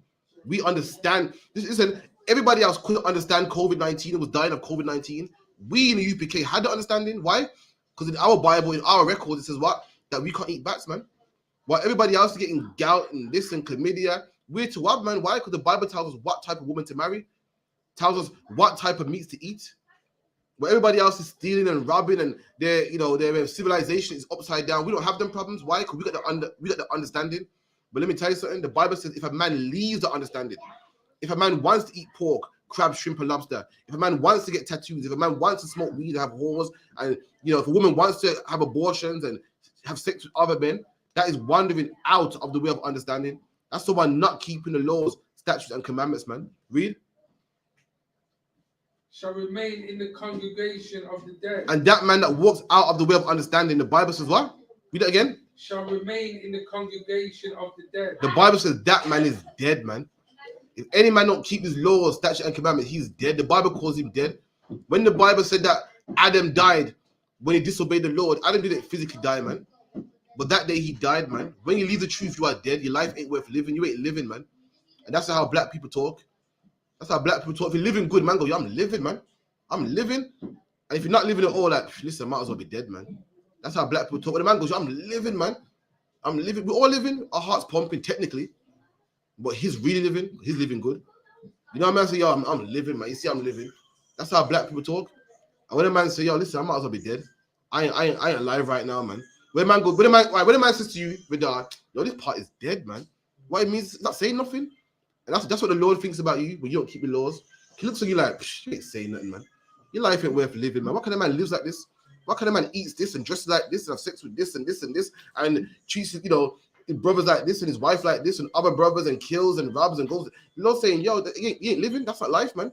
J: We understand. Listen, everybody else couldn't understand COVID-19 and was dying of COVID-19. We in the UPK had the understanding. Why? Because in our Bible, in our records, it says what? That we can't eat bats, man. While everybody else is getting gout and this and chlamydia, we're to what, man? Why? Because the Bible tells us what type of woman to marry, tells us what type of meats to eat. Where everybody else is stealing and robbing and their civilization is upside down. We don't have them problems. Why? Because we got the understanding. But let me tell you something. The Bible says if a man leaves the understanding, if a man wants to eat pork, crab, shrimp, and lobster, if a man wants to get tattoos, if a man wants to smoke weed and have whores, and if a woman wants to have abortions and have sex with other men, that is wandering out of the way of understanding. That's the one not keeping the laws, statutes, and commandments, man. Read.
I: Shall remain in the congregation of the dead.
J: And that man that walks out of the way of understanding, the Bible says what? Read that again.
I: Shall remain in the congregation of the dead.
J: The Bible says that man is dead, man. If any man don't keep his laws, statutes, and commandments, he's dead. The Bible calls him dead. When the Bible said that Adam died when he disobeyed the Lord, Adam didn't physically die, man. But that day he died, man. When you leave the truth, you are dead. Your life ain't worth living. You ain't living, man. And that's how black people talk. That's how black people talk. If you're living good, man, go, yo, I'm living, man. I'm living. And if you're not living at all, like, listen, I might as well be dead, man. That's how black people talk. When the man goes, yo, I'm living, man. I'm living. We're all living. Our heart's pumping, technically. But he's really living. He's living good. You know what I mean? I say, yo, I'm living, man. You see, I'm living. That's how black people talk. And when a man say, yo, listen, I might as well be dead. I ain't alive right now, man. When a man goes, when a man says to you, yo, this part is dead, man. What it means, it's not saying nothing. And that's what the Lord thinks about you when you don't keep the laws. He looks at you like, you ain't saying nothing, man. Your life ain't worth living, man. What kind of man lives like this? What kind of man eats this and dresses like this and have sex with this and this and this and treats, his brothers like this and his wife like this and other brothers and kills and robs and goes? The Lord saying, yo, you ain't living. That's not life, man.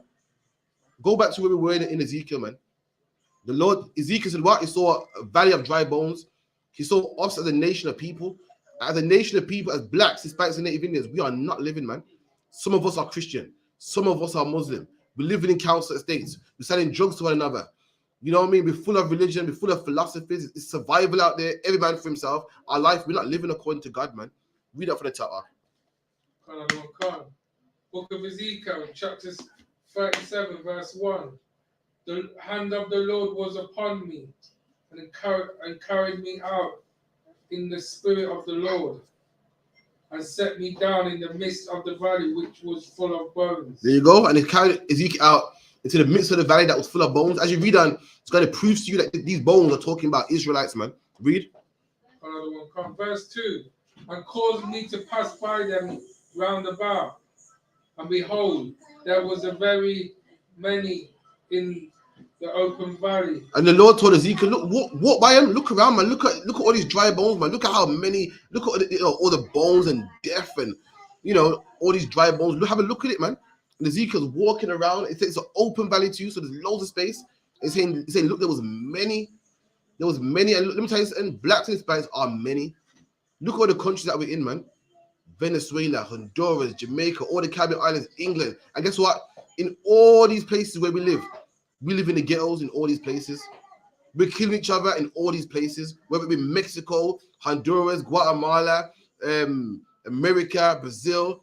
J: Go back to where we were in Ezekiel, man. The Lord, Ezekiel said what? He saw a valley of dry bones. He saw us as a nation of people. As a nation of people, as blacks, Hispanics, and Native Indians, we are not living, man. Some of us are Christian. Some of us are Muslim. We're living in council estates. We're selling drugs to one another. You know what I mean? We're full of religion. We're full of philosophies. It's survival out there. Every man for himself. Our life, we're not living according to God, man. Read that for the top.
I: Book of Ezekiel, chapter 37, verse 1. The hand of the Lord was upon me and carried me out in the spirit of the Lord, and set me down in the midst of the valley, which was full of bones. There you go. And it carried Ezekiel out into the midst of the valley that was full of bones. As you read on, it's going to prove to you that these bones are talking about Israelites, man. Read. Another one come. Verse 2. And caused me to pass by them round about. And behold, there was a very many in the open valley. And
J: the Lord told Ezekiel, look, walk by him, look around, man. Look at all these dry bones, man. Look at how many, look at all the bones and death and all these dry bones. Have a look at it, man. And Ezekiel's walking around. It's an open valley too, so there's loads of space. It's saying, look, there was many, and let me tell you something, blacks and Hispanics are many. Look at all the countries that we're in, man. Venezuela, Honduras, Jamaica, all the Caribbean islands, England. And guess what? In all these places where we live in the ghettos in all these places. We're killing each other in all these places, whether it be Mexico, Honduras, Guatemala, America, Brazil.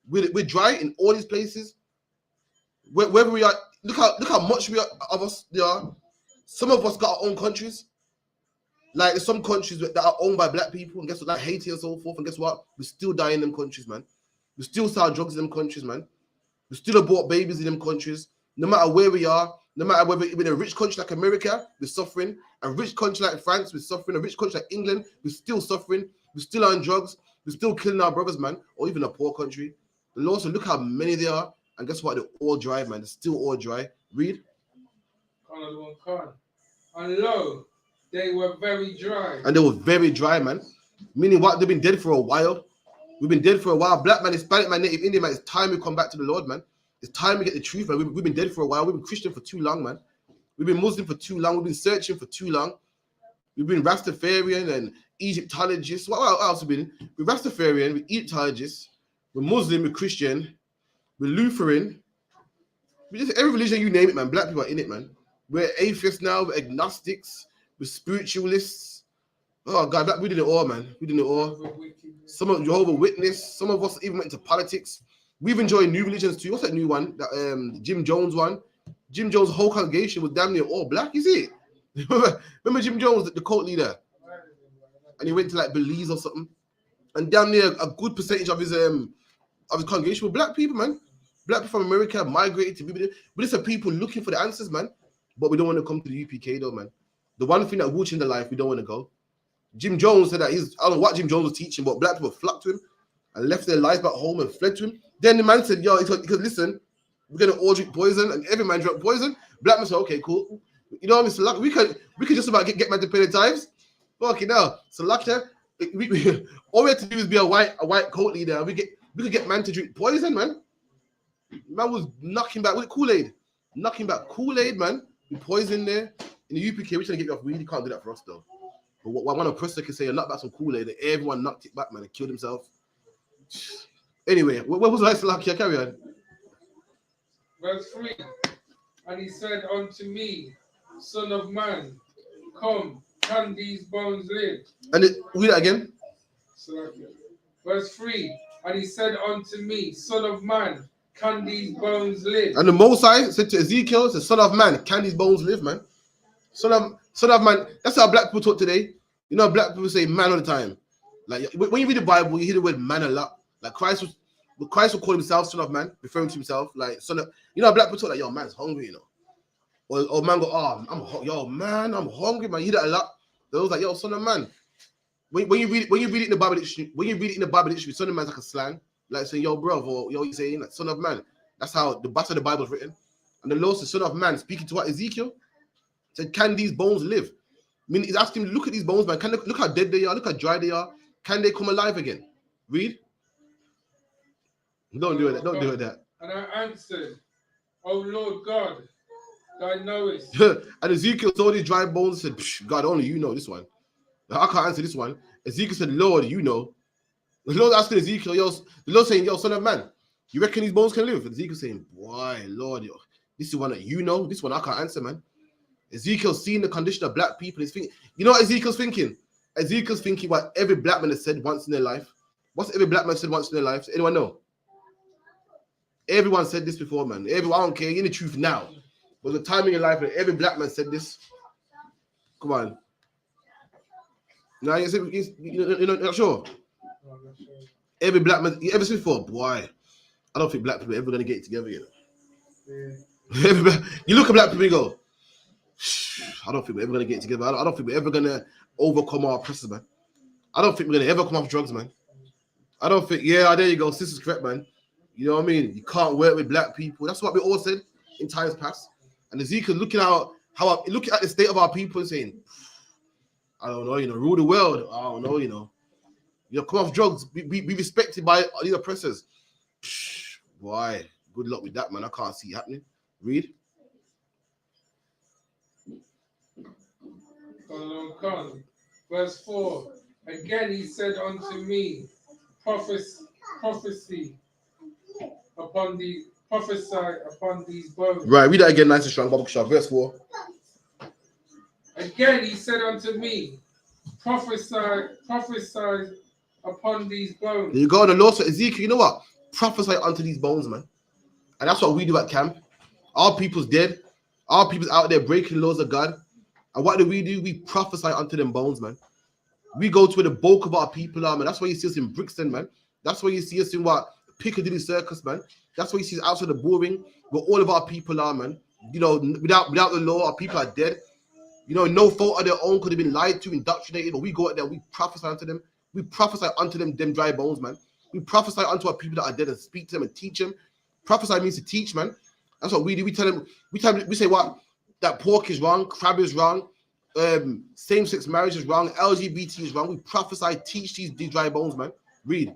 J: We're dry in all these places. Wherever we are, look how much of us there are. Some of us got our own countries. Like there's some countries that are owned by black people, and guess what? Like Haiti and so forth. And guess what? We still die in them countries, man. We still sell drugs in them countries, man. We still abort babies in them countries. No matter where we are, no matter whether we're in a rich country like America, we're suffering. A rich country like France, we're suffering. A rich country like England, we're still suffering. We're still on drugs. We're still killing our brothers, man. Or even a poor country. The Lord said, look how many there are. And guess what? They're all dry, man. They're still all dry. Read.
I: And lo, they were very dry.
J: And they were very dry, man. Meaning what? They've been dead for a while. We've been dead for a while. Black man, Hispanic man, Native Indian man, it's time we come back to the Lord, man. It's time we get the truth, man. We've been dead for a while. We've been Christian for too long, man. We've been Muslim for too long. We've been searching for too long. We've been Rastafarian and Egyptologists. What else have we been? We're Rastafarian, we're Egyptologists, we're Muslim, we're Christian, we're Lutheran. We just every religion you name it, man. Black people are in it, man. We're atheists now, we're agnostics, we're spiritualists. Oh God, we did it all, man. We did it all. Some of Jehovah's Witness, some of us even went into politics. We've enjoyed new religions too. What's that new one? That Jim Jones one. Jim Jones' whole congregation was damn near all black, is it? Remember Jim Jones, the cult leader? And he went to like Belize or something. And damn near a good percentage of his congregation were black people, man. Black people from America migrated to be. But it's a people looking for the answers, man. But we don't want to come to the UPK though, man. The one thing that will change the life, we don't want to go. Jim Jones said that I don't know what Jim Jones was teaching, but black people flocked to him and left their lives back home and fled to him. Then the man said, yo, because listen, we're gonna all drink poison, and every man drank poison. Black man said, okay, cool. You know what I mean? So we could just about get man to pay the tithes. Fucking hell. So lucky, all we had to do is be a white cult leader, and we could get man to drink poison, man. Man was knocking back with Kool-Aid. Knocking back Kool-Aid, man. With poison there. In the UPK, we're trying to get you off weed. You can't do that for us though. But what one oppressor can say, knock back some Kool-Aid, and everyone knocked it back, man, and killed himself. Anyway, what was the last lucky? Carry on.
I: Verse 3. And he said unto me, Son of man, come, can these bones live?
J: And read that again.
I: Verse 3. And he said unto me, Son of man, can these bones live?
J: And the Most High said to Ezekiel, said, Son of man, can these bones live, man? Son of man. That's how black people talk today. You know, black people say man all the time. Like when you read the Bible, you hear the word man a lot. Like Christ will call himself Son of Man, referring to himself like son of. You know, black people talk like, yo, man's hungry, you know. Or man go, oh, I'm hungry, man. You hear that a lot. They was like, yo, Son of Man. When you read it in the Bible dictionary, Son of Man's like a slang, like saying, yo, bro, or yo, you saying like Son of Man. That's how the back of the Bible is written. And the Lord says, Son of Man, speaking to what Ezekiel said, can these bones live? I mean, he's asking, look at these bones, man. Look how dead they are, look how dry they are. Can they come alive again? Read. Don't do it. Don't do it that.
I: And I answered, O Lord God, thou knowest.
J: And Ezekiel saw these dry bones and said, God, only you know this one. I can't answer this one. Ezekiel said, Lord, you know. The Lord asking Ezekiel, the Lord saying, yo, Son of Man, you reckon these bones can live? And Ezekiel saying, boy, Lord, yo, this is one that you know. This one I can't answer, man. Ezekiel's seen the condition of black people. He's thinking, you know what Ezekiel's thinking? Ezekiel's thinking what every black man has said once in their life. What's every black man said once in their life? Does anyone know? Everyone said this before, man. I don't care. You're in the truth now. But the time in your life when every black man said this. Come on. Now you're not sure. Every black man, you ever said before, boy, I don't think black people are ever gonna get it together, you know. Yeah. You look at black people and go, I don't think we're ever gonna get it together. I don't think we're ever gonna overcome our oppressors, man. I don't think we're gonna ever come off drugs, man. I don't think, yeah, there you go, sister's correct, man. You know what I mean? You can't work with black people. That's what we all said in times past. And Ezekiel looking at the state of our people and saying, I don't know, you know, rule the world. I don't know, you know, come off drugs, be respected by these oppressors. Boy, good luck with that, man. I can't see it happening. Read.
I: Verse 4. Again he said unto me, prophesy upon these bones.
J: Right, read that again, nice and strong, Bible Shah. Verse 4.
I: Again he said unto me, prophesy upon these bones.
J: You go on the Lord said, Ezekiel, you know what? Prophesy unto these bones, man. And that's what we do at camp. Our people's dead. Our people's out there breaking laws of God. And what do? We prophesy unto them bones, man. We go to where the bulk of our people are, man. That's why you see us in Brixton, man. That's why you see us in what? Piccadilly Circus, man. That's why you see us outside the Boring, where all of our people are, man. You know, without the law, our people are dead. You know, no fault of their own, could have been lied to, indoctrinated, but we go out there, we prophesy unto them. We prophesy unto them dry bones, man. We prophesy unto our people that are dead and speak to them and teach them. Prophesy means to teach, man. That's what we do. We tell them, we say what? That pork is wrong, crab is wrong, Same-sex marriage is wrong. LGBT is wrong. We prophesy, teach these dry bones, man. Read.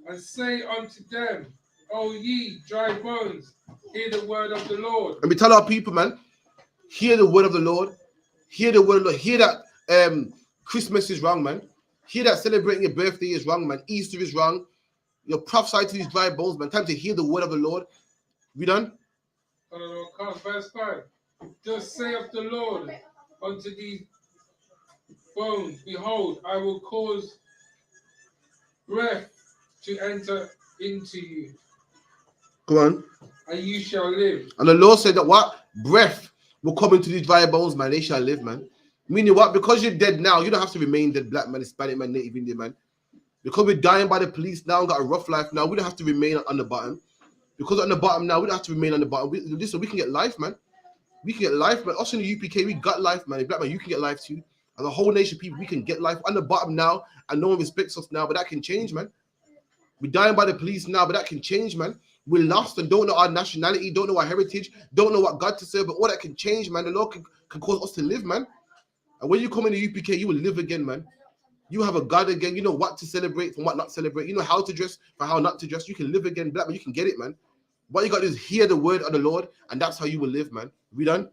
I: And say unto them, O ye dry bones, hear the word of the Lord.
J: And we tell our people, man, hear the word of the Lord. Hear the word of the Lord. Hear that Christmas is wrong, man. Hear that celebrating your birthday is wrong, man. Easter is wrong. You're prophesying to these dry bones, man. Time to hear the word of the Lord. We done?
I: Verse 5. Thus saith the Lord unto these bones, behold, I will cause breath to enter into you.
J: Go on.
I: And you shall live.
J: And the Lord said that what? Breath will come into these dry bones, man. They shall live, man. Meaning what? Because you're dead now, you don't have to remain dead, black man, Hispanic man, Native Indian man. Because we're dying by the police now and got a rough life now, we don't have to remain on the bottom. Because on the bottom now, we don't have to remain on the bottom. Listen, we can get life, man. We can get life, man. Us in the UPK, we got life, man. Black man, you can get life too. As a whole nation of people, we can get life on the bottom now, and no one respects us now, but that can change, man. We're dying by the police now, but that can change, man. We're lost and don't know our nationality, don't know our heritage, don't know what God to serve, but all that can change, man. The Lord can cause us to live, man. And when you come in the UPK, you will live again, man. You have a God again. You know what to celebrate from what not to celebrate. You know how to dress for how not to dress. You can live again, black man. You can get it, man. What you got to do is hear the word of the Lord, and that's how you will live, man. We done?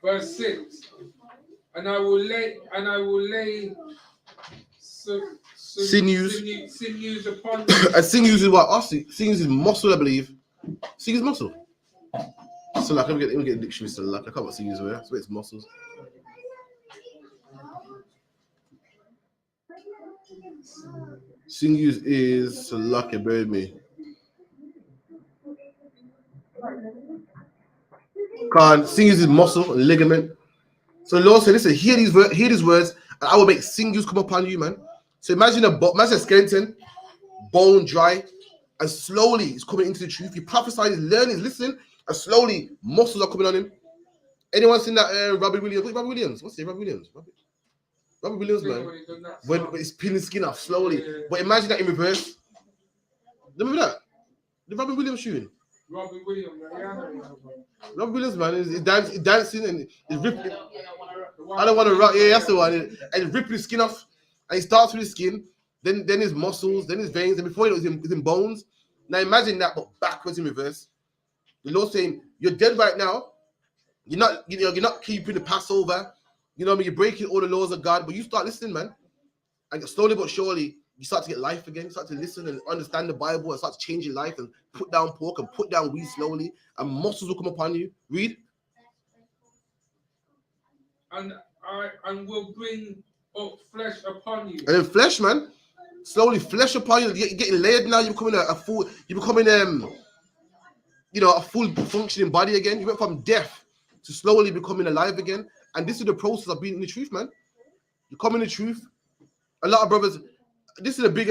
I: Verse 6. And I will lay sinews upon you.
J: And sinews is what? Sinews is muscle, I believe. Sinews is muscle. So like, let me get a dictionary. So like, I can't what sinews were. So it's muscles. Sinews is lucky, bear with me. Sinews is muscle and ligament. So the Lord said, listen, hear these words, and I will make sinews come upon you, man. So imagine a skeleton, bone dry, and slowly it's coming into the truth. He prophesied, he's learning, he's listening, and slowly muscles are coming on him. Anyone seen that Robbie Williams? What's Robbie Williams? Robbie Williams, man. When it's peeling skin off slowly. Yeah. But imagine that in reverse. Remember that? The Robbie Williams shooting.
I: Robbie Williams,
J: Robbie Williams, man, is dancing and he's ripping. I don't want to rock. Yeah, that's the one. And he's ripping his skin off. And he starts with his skin, then his muscles, then his veins, and before it was in bones. Now imagine that, but backwards in reverse. The Lord saying, you're dead right now. You're not keeping the Passover. You know what I mean? You're breaking all the laws of God, but you start listening, man. And slowly but surely, you start to get life again. You start to listen and understand the Bible and start to change your life and put down pork and put down weed slowly, and muscles will come upon you. Read.
I: And will bring up flesh upon you.
J: And then flesh, man. Slowly flesh upon you. You're getting layered now. You're becoming a full functioning body again. You went from death to slowly becoming alive again. And this is the process of being in the truth, man. You come in the truth. A lot of brothers, this is a big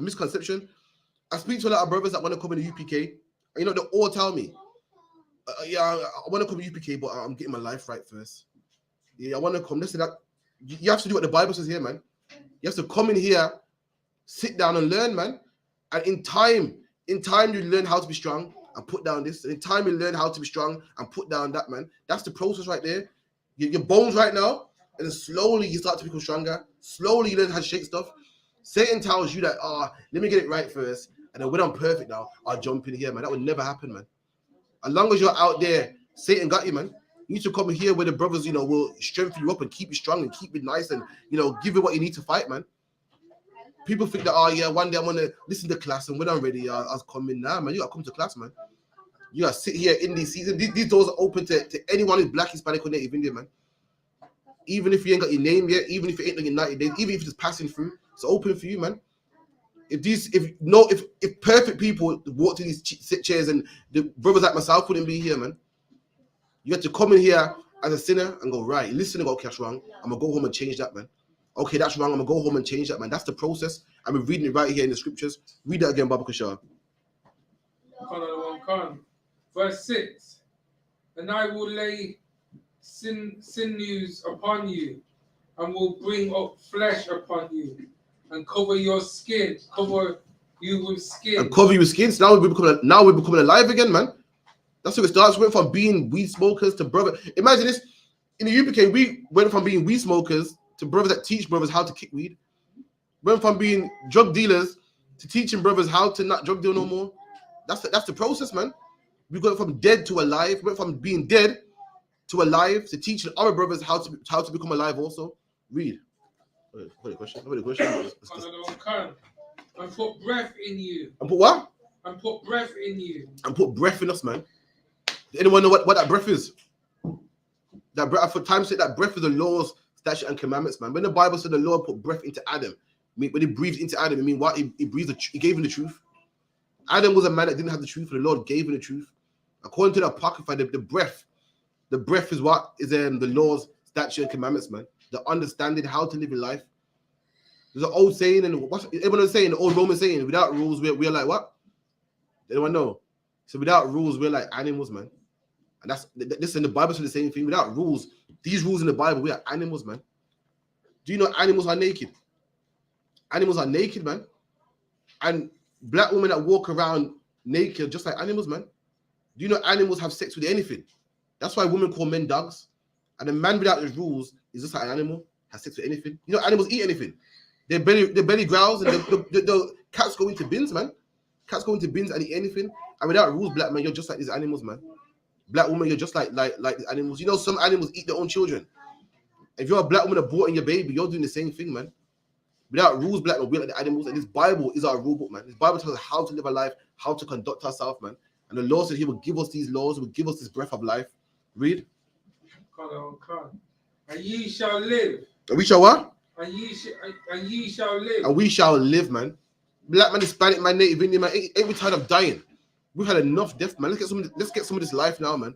J: misconception. I speak to a lot of brothers that want to come in the UPK. And they all tell me, I want to come to UPK, but I'm getting my life right first. Yeah, I want to come. Listen, you have to do what the Bible says here, man. You have to come in here, sit down and learn, man. And in time, you learn how to be strong and put down this. And in time, you learn how to be strong and put down that, man. That's the process right there. Your bones right now, and then slowly you start to become stronger. Slowly you learn how to shake stuff. Satan tells you that, let me get it right first. And then when I'm perfect now, I'll jump in here, man. That would never happen, man. As long as you're out there, Satan got you, man. You need to come here where the brothers, will strengthen you up and keep you strong and keep you nice and, give you what you need to fight, man. People think that, one day I'm going to listen to class and when I'm ready, I'll come in. Nah, man, you got to come to class, man. You got to sit here in these seasons. These doors are open to anyone who's black, Hispanic, or Native Indian, man. Even if you ain't got your name yet, even if you ain't done your 90 days, even if it's just passing through, it's open for you, man. If perfect people walked in these chairs and the brothers like myself wouldn't be here, man. You have to come in here as a sinner and go, right, listen, okay, that's wrong. I'm going to go home and change that, man. Okay, that's wrong. I'm going to go home and change that, man. That's the process. And we're reading it right here in the scriptures. Read that again, Baba Kashar.
I: Verse 6. And I will lay sinews upon you and will bring up flesh upon you and cover your skin, cover you with skin.
J: And cover you with skin. So now we're becoming alive again, man. That's how it starts. We went from being weed smokers to brother. Imagine this. In the UPK, we went from being weed smokers to brothers that teach brothers how to kick weed. Went from being drug dealers to teaching brothers how to not drug deal no more. That's the process, man. We got from dead to alive. We went from being dead to alive to teaching our brothers how to become alive also. Read. What a question.
I: And put breath in you.
J: And put what?
I: And put breath in you.
J: And put breath in us, man. Does anyone know what that breath is? That breath, for time's sake, that breath is the laws, statutes, and commandments, man. When the Bible said the Lord put breath into Adam, when he breathed into Adam, I mean what? He gave him the truth. Adam was a man that didn't have the truth, but the Lord gave him the truth. According to the Apocrypha, the breath is what is the laws, statutes, and commandments, man. The understanding how to live in life. There's an old saying, and what's everyone was saying, the old Roman saying, without rules, we're like what? Anyone know? So without rules, we're like animals, man. And this in the Bible says the same thing. Without rules, these rules in the Bible, we are animals, man. Do you know animals are naked? Animals are naked, man. And black women that walk around naked, just like animals, man. Do you know animals have sex with anything? That's why women call men dogs. And a man without his rules is just like an animal, has sex with anything. You know, animals eat anything. Their belly growls, and the cats go into bins, man. Cats go into bins and eat anything. And without rules, black man, you're just like these animals, man. Black woman, you're just like these animals. You know, some animals eat their own children. If you're a black woman aborting your baby, you're doing the same thing, man. Without rules, black man, we're like the animals. And this Bible is our rule book, man. This Bible tells us how to live a life, how to conduct ourselves, man. And the Lord said he will give us these laws, he will give us this breath of life. Read.
I: And ye shall live.
J: And we shall what?
I: And ye shall live.
J: And we shall live, man. Black man, Hispanic man, Native Indian man, ain't we tired of dying? We've had enough death, man. Let's get some of this life now, man.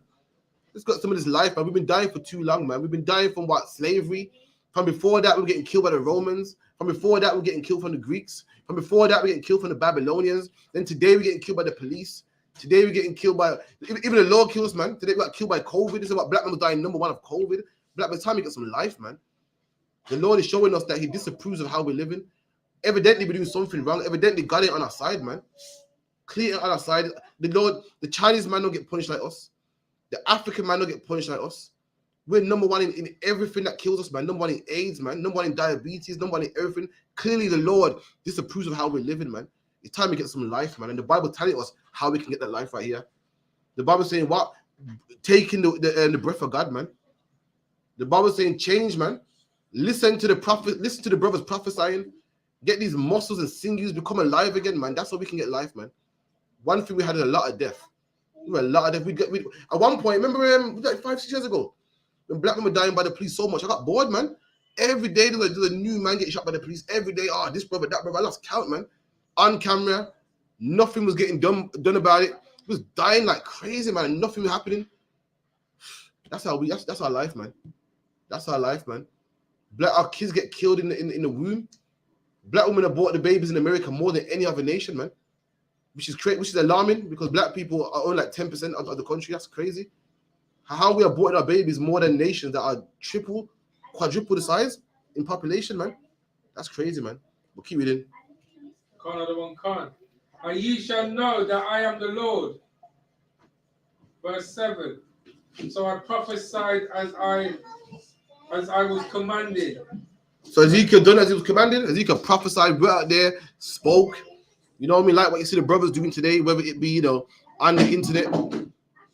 J: Let's get some of this life, man. We've been dying for too long, man. We've been dying from what? Slavery. From before that, we were getting killed by the Romans. From before that, we were getting killed from the Greeks. From before that, we were getting killed from the Babylonians. Then today, we're getting killed by the police. Today, we're getting killed by, even the law kills, man. Today, we got killed by COVID. This is what black men was dying number one of COVID. Black man's time to get some life, man. The Lord is showing us that he disapproves of how we're living. Evidently, we're doing something wrong. Evidently, God ain't on our side, man. Clear on our side. The Chinese man don't get punished like us. The African man don't get punished like us. We're number one in everything that kills us, man. Number one in AIDS, man. Number one in diabetes. Number one in everything. Clearly, the Lord disapproves of how we're living, man. It's time to get some life, man. And the Bible telling us how we can get that life right here. The Bible saying what? Taking the breath of God, man. The Bible saying change, man. Listen to the prophet. Listen to the brothers prophesying. Get these muscles and sinews become alive again, man. That's how we can get life, man. One thing we had is a lot of death. We had a lot of death. At one point, remember like 5-6 years ago, when black men were dying by the police so much, I got bored, man. Every day there's a new man getting shot by the police. Every day, this brother, that brother. I lost count, man. On camera, nothing was getting done about it. It was dying like crazy, man. And nothing was happening. That's our life, man. That's our life, man. Our kids get killed in the womb. Black women abort the babies in America more than any other nation, man. Which is alarming because black people are only like 10% of the country. That's crazy. How we aborting our babies more than nations that are quadruple the size in population, man. That's crazy, man. We'll keep reading.
I: And ye shall know that I am the Lord. Verse 7. So I prophesied as I was commanded.
J: So Ezekiel done as he was commanded. Ezekiel prophesied, went out there, spoke. You know what I mean? Like what you see the brothers doing today, whether it be, on the internet,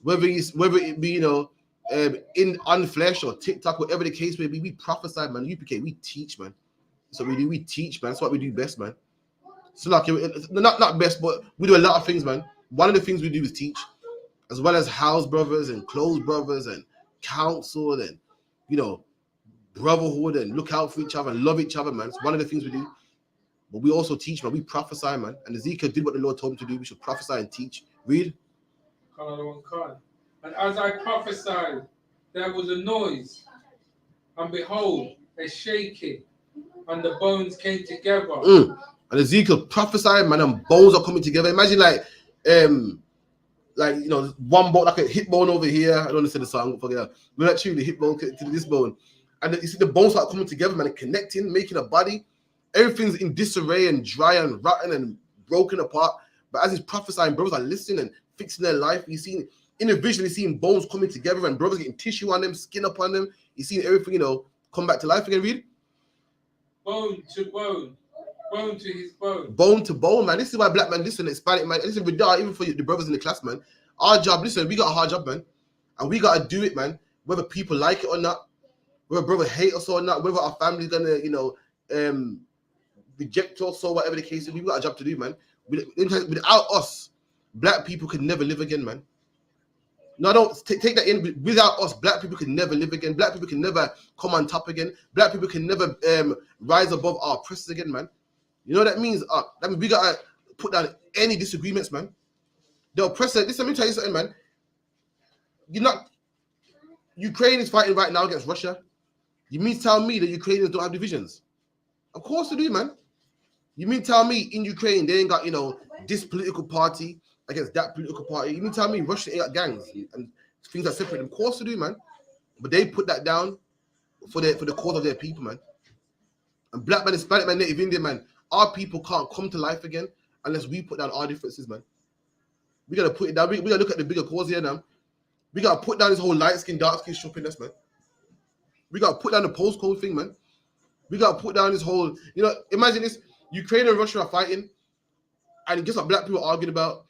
J: whether it be, on flesh or TikTok, whatever the case may be, we prophesy, man. UPK, we teach, man. So we teach, man. That's what we do best, man. So like, not best, but we do a lot of things, man. One of the things we do is teach, as well as house brothers and close brothers and counsel and, brotherhood and look out for each other and love each other, man. It's one of the things we do. But we also teach, man. We prophesy, man. And Ezekiel did what the Lord told him to do. We should prophesy and teach. Read.
I: And as I prophesied, there was a noise, and behold, a shaking, and the bones came together.
J: And Ezekiel prophesied, man, and bones are coming together. Imagine one bone, like a hip bone over here. I don't understand the song, forget that. We're actually the hip bone to this bone. And then you see the bones start coming together, man, and connecting, making a body. Everything's in disarray and dry and rotten and broken apart. But as he's prophesying, brothers are listening and fixing their life. He's seeing individually seeing bones coming together and brothers getting tissue on them, skin upon them. He's seeing everything, you know, come back to life again. Read.
I: Bone to bone, bone to his bone.
J: Bone to bone, man. This is why black man, listen, Hispanic man, listen, even for the brothers in the class, man. Our job, listen, we got a hard job, man. And we got to do it, man. Whether people like it or not, whether brother hate us or not, whether our family's going to, you know, reject us or whatever the case is, we've got a job to do, man. Without us, black people could never live again, man. No, don't take that in. Without us, black people can never live again. Black people can never come on top again. Black people can never rise above our oppressors again, man. You know what that means? That means we gotta put down any disagreements, man. The oppressor. Listen, let me tell you something, man. Ukraine is fighting right now against Russia. You mean tell me that Ukrainians don't have divisions? Of course they do, man. You mean tell me in Ukraine they ain't got, you know, this political party against that political party? You mean tell me Russia ain't got gangs and things that separate them? Of course they do, man. But they put that down for the cause of their people, man. And black man, Hispanic man, Native Indian man, our people can't come to life again unless we put down our differences, man. We gotta put it down. We gotta look at the bigger cause here now. We gotta put down this whole light skin, dark skin shoppiness, man. We gotta put down the postcode thing, man. We gotta put down this whole, you know, imagine this: Ukraine and Russia are fighting, and guess what black people are arguing about?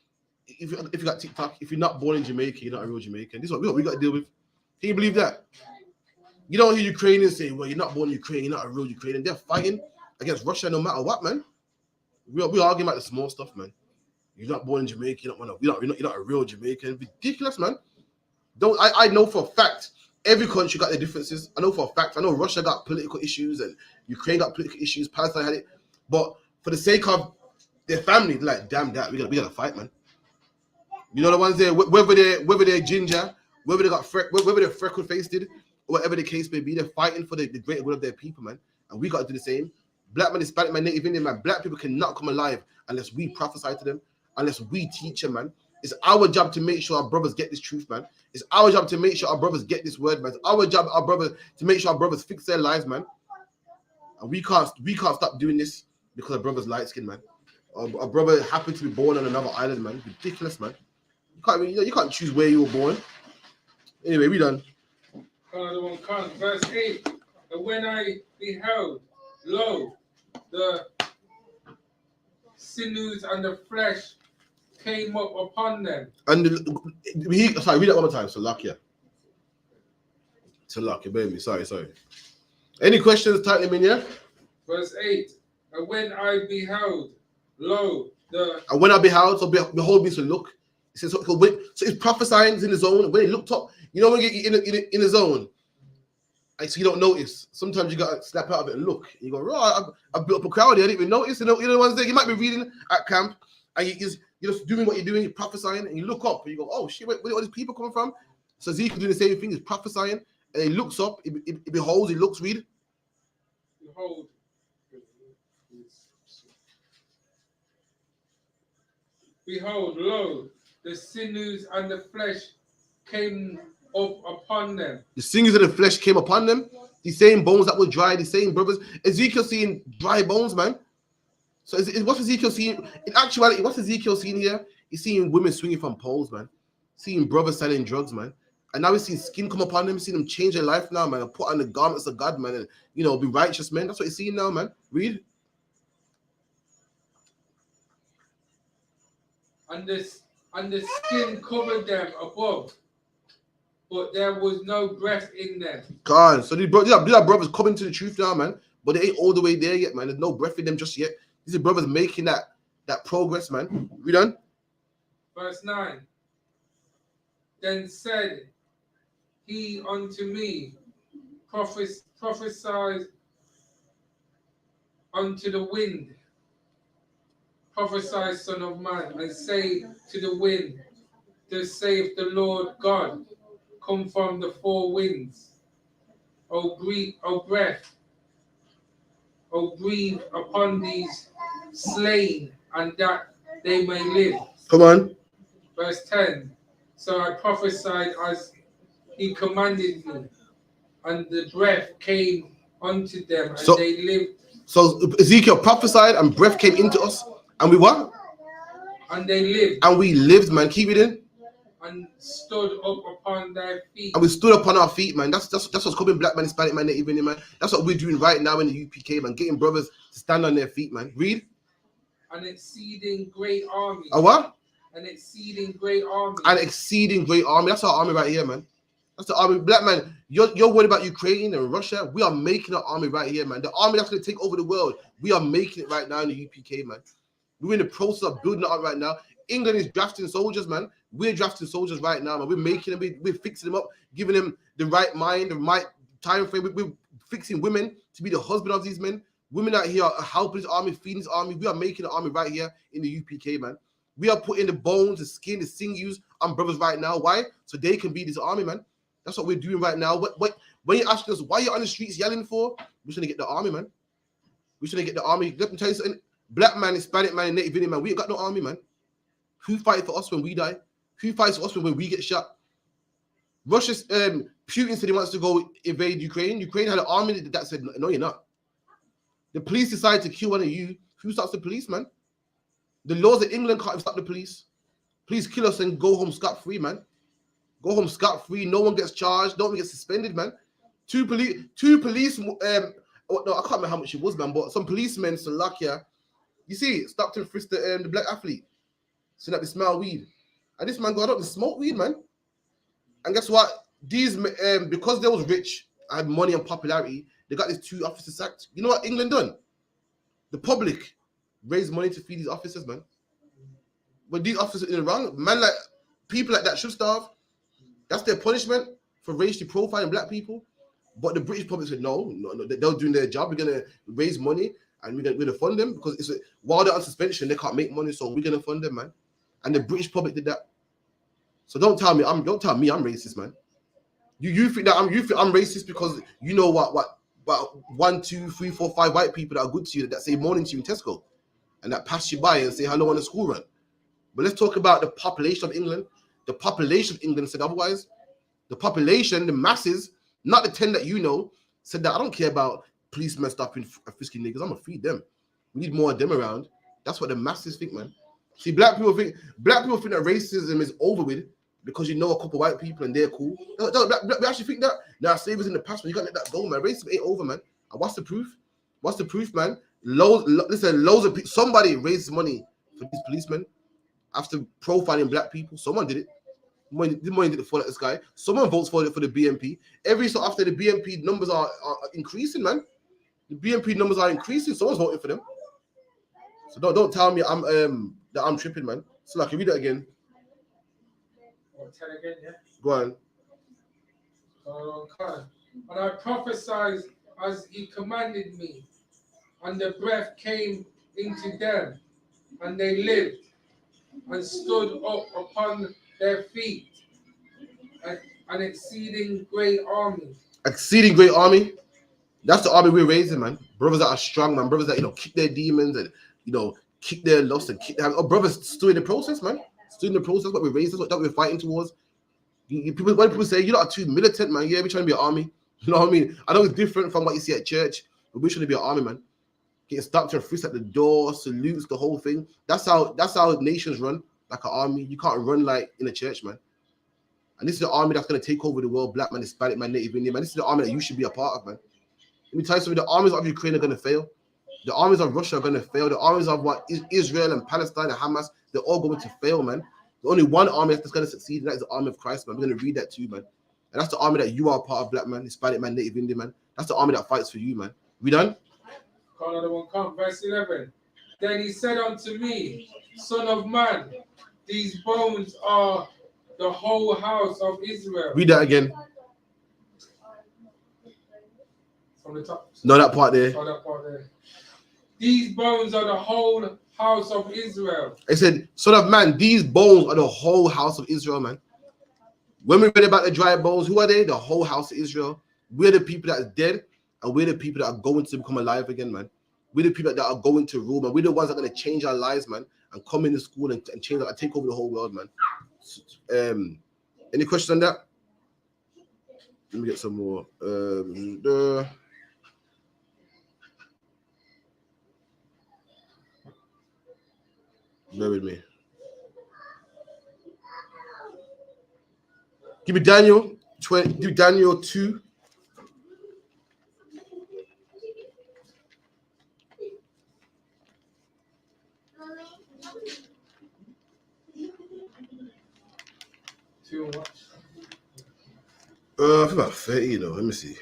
J: If you got TikTok, if you're not born in Jamaica, you're not a real Jamaican. This is what we got to deal with. Can you believe that? You don't hear Ukrainians say, well, you're not born in Ukraine, you're not a real Ukrainian. They're fighting against Russia no matter what, man. We're arguing about the small stuff, man. You're not born in Jamaica, you're not a real Jamaican. Ridiculous, man. I know for a fact every country got their differences. I know for a fact. I know Russia got political issues and Ukraine got political issues. Palestine had it. But for the sake of their family, they're like, damn that, we gotta fight, man. You know the ones there, whether they're ginger, whether they're freckled faced, or whatever the case may be, they're fighting for the greater good of their people, man. And we got to do the same. Black man, Hispanic man, Native Indian man, black people cannot come alive unless we prophesy to them, unless we teach them, man. It's our job to make sure our brothers get this truth, man. It's our job to make sure our brothers get this word, man. It's our job, our brothers, to make sure our brothers fix their lives, man. And we can't stop doing this because our brother's light skin, man. Our brother happened to be born on another island, man. Ridiculous, man. You can't choose where you were born. Anyway, we done.
I: Verse 8. And when I beheld, lo, the sinews and the flesh came up upon them. And
J: read that one more time. Salakia, baby. Sorry. Any questions? Type them in, yeah?
I: Verse 8. And when I beheld, lo,
J: and when I beheld, so behold means to look. It says, so it's prophesying, it's in the zone. When he looked up, you know when you get in the zone, so you don't notice. Sometimes you gotta snap out of it and look. And you go, right, I built up a crowd here, I didn't even notice. You know the ones there, you might be reading at camp and you're just doing what you're doing, you're prophesying, and you look up and you go, oh shit, where all these people coming from? So Ezekiel doing the same thing, he's prophesying, and he looks up, he beholds, he looks, read.
I: Behold, lo, the sinews and the flesh came up upon them.
J: The sinews and the flesh came upon them. The same bones that were dry, the same brothers. Ezekiel seeing dry bones, man. So what's Ezekiel seeing? In actuality, what's Ezekiel seeing here? He's seeing women swinging from poles, man. Seeing brothers selling drugs, man. And now he's seeing skin come upon them. Seeing them change their life now, man. And put on the garments of God, man. And, you know, be righteous, man. That's what he's seeing now, man. Read.
I: And the skin covered them above, but there was no breath in them.
J: God, so these are brothers coming to the truth now, man. But they ain't all the way there yet, man. There's no breath in them just yet. These are brothers making that progress, man. We done?
I: Verse 9. Then said he unto me, prophesy unto the wind. Prophesy, son of man, and say to the wind, thus saith the Lord God, come from the four winds. O breath, O breathe upon these slain, and that they may live.
J: Come on.
I: Verse 10. So I prophesied as he commanded me, and the breath came unto them, and they lived.
J: So Ezekiel prophesied, and breath came into us. And we what?
I: And they lived.
J: And we lived, man. Keep it in.
I: And stood up upon their feet.
J: And we stood upon our feet, man. That's what's coming, black man, Hispanic man, Native Indian man. That's what we're doing right now in the UPK, man. Getting brothers to stand on their feet, man. Read.
I: An exceeding great army.
J: A what?
I: An exceeding great army.
J: An exceeding great army. That's our army right here, man. That's the army. Black man, you're worried about Ukraine and Russia. We are making an army right here, man. The army that's going to take over the world. We are making it right now in the UPK, man. We're in the process of building it up right now. England is drafting soldiers, man. We're drafting soldiers right now, man. We're making them, we're fixing them up, giving them the right mind, the right time frame. We're fixing women to be the husband of these men. Women out here are helping this army, feeding this army. We are making an army right here in the UPK, man. We are putting the bones, the skin, the sinews on brothers right now. Why? So they can be this army, man. That's what we're doing right now. When you're asking us why you're on the streets yelling for, we're trying to get the army, man. We're trying to get the army. Let me tell you something. Black man, Hispanic man, Native Indian man, we ain't got no army, man. Who fights for us when we die? Who fights for us when we get shot? Russia's Putin said he wants to go invade Ukraine. Ukraine had an army that said, no, you're not. The police decided to kill one of you. Who stops the police, man? The laws of England can't even stop the police. Please kill us and go home scot-free, man. Go home scot-free. No one gets charged. No one gets suspended, man. Two police, no, I can't remember how much it was, man, but some policemen, Slovakia, you see, stopped and frisked the black athlete. So that they smell weed. And this man got up and smoked weed, man. And guess what? These, because they was rich, had money and popularity, they got these two officers sacked. You know what England done? The public raised money to feed these officers, man. But these officers in the wrong, man, like people like that should starve. That's their punishment for racially profiling black people. But the British public said, no, they're doing their job. We're gonna raise money and we're gonna fund them because while they're on suspension, they can't make money, so we're gonna fund them, man. And the British public did that. So don't tell me I'm racist, man. You think that I'm racist because you know what 1, 2, 3, 4, 5 white people that are good to you that say morning to you in Tesco and that pass you by and say hello on the school run. But let's talk about the population of England. The population of England said otherwise. The population, the masses, not the 10 that you know, said that I don't care about policemen stopping frisking niggas. I'm gonna feed them. We need more of them around. That's what the masses think, man. See, black people think that racism is over with because you know a couple white people and they're cool. We actually think that. Now, slavery's in the past, but you can't let that go, man. Racism ain't over, man. And what's the proof? What's the proof, man? Loads of people. Somebody raised money for these policemen after profiling black people. Someone did it. The money didn't fall at the sky. Someone votes for it for the BNP. Every so after the BNP numbers are increasing, man. The BNP numbers are increasing. Someone's voting for them. So don't tell me that I'm tripping, man. So like, can you read that again?
I: Tell again, yeah.
J: Go on.
I: Okay. And I prophesied as he commanded me, and the breath came into them, and they lived and stood up upon their feet, an exceeding great army. Exceeding great army.
J: That's the army we're raising, man. Brothers that are strong, man. Brothers that kick their demons and kick their lust and kick their brothers still in the process, man. Still in the process. What we're raising, what we're fighting towards. When people say you're not too militant, man. Yeah, we're trying to be an army. You know what I mean? I know it's different from what you see at church, but we're trying to be an army, man. Getting stopped and frisked at the door, salutes, the whole thing. That's how nations run, like an army. You can't run like in a church, man. And this is the army that's going to take over the world. Black man, Hispanic man, Native Indian man. This is the army that you should be a part of, man. Let me tell you something. The armies of Ukraine are going to fail. The armies of Russia are going to fail. The armies of Israel and Palestine and Hamas, they're all going to fail, man. There's only one army that's going to succeed, and that is the army of Christ, man. We're going to read that too, man. And that's the army that you are part of, black man, Hispanic man, Native Indian man. That's the army that fights for you, man. We done?
I: Call another one, come. Verse 11. Then he said unto me, Son of man, these bones are the whole house of Israel.
J: Read that again.
I: From the top.
J: No, that part there.
I: Oh, that part there. These bones are the whole house of Israel.
J: It said, Son of man, these bones are the whole house of Israel, man. When we read about the dry bones, who are they? The whole house of Israel. We're the people that are dead, and we're the people that are going to become alive again, man. We're the people that are going to rule, man. We're the ones that are going to change our lives, man, and come into school and change, and take over the whole world, man. Any questions on that? Let me get some more. Bear with me. Give me Daniel 20. Do Daniel 2. I think about 30, though. Let me see.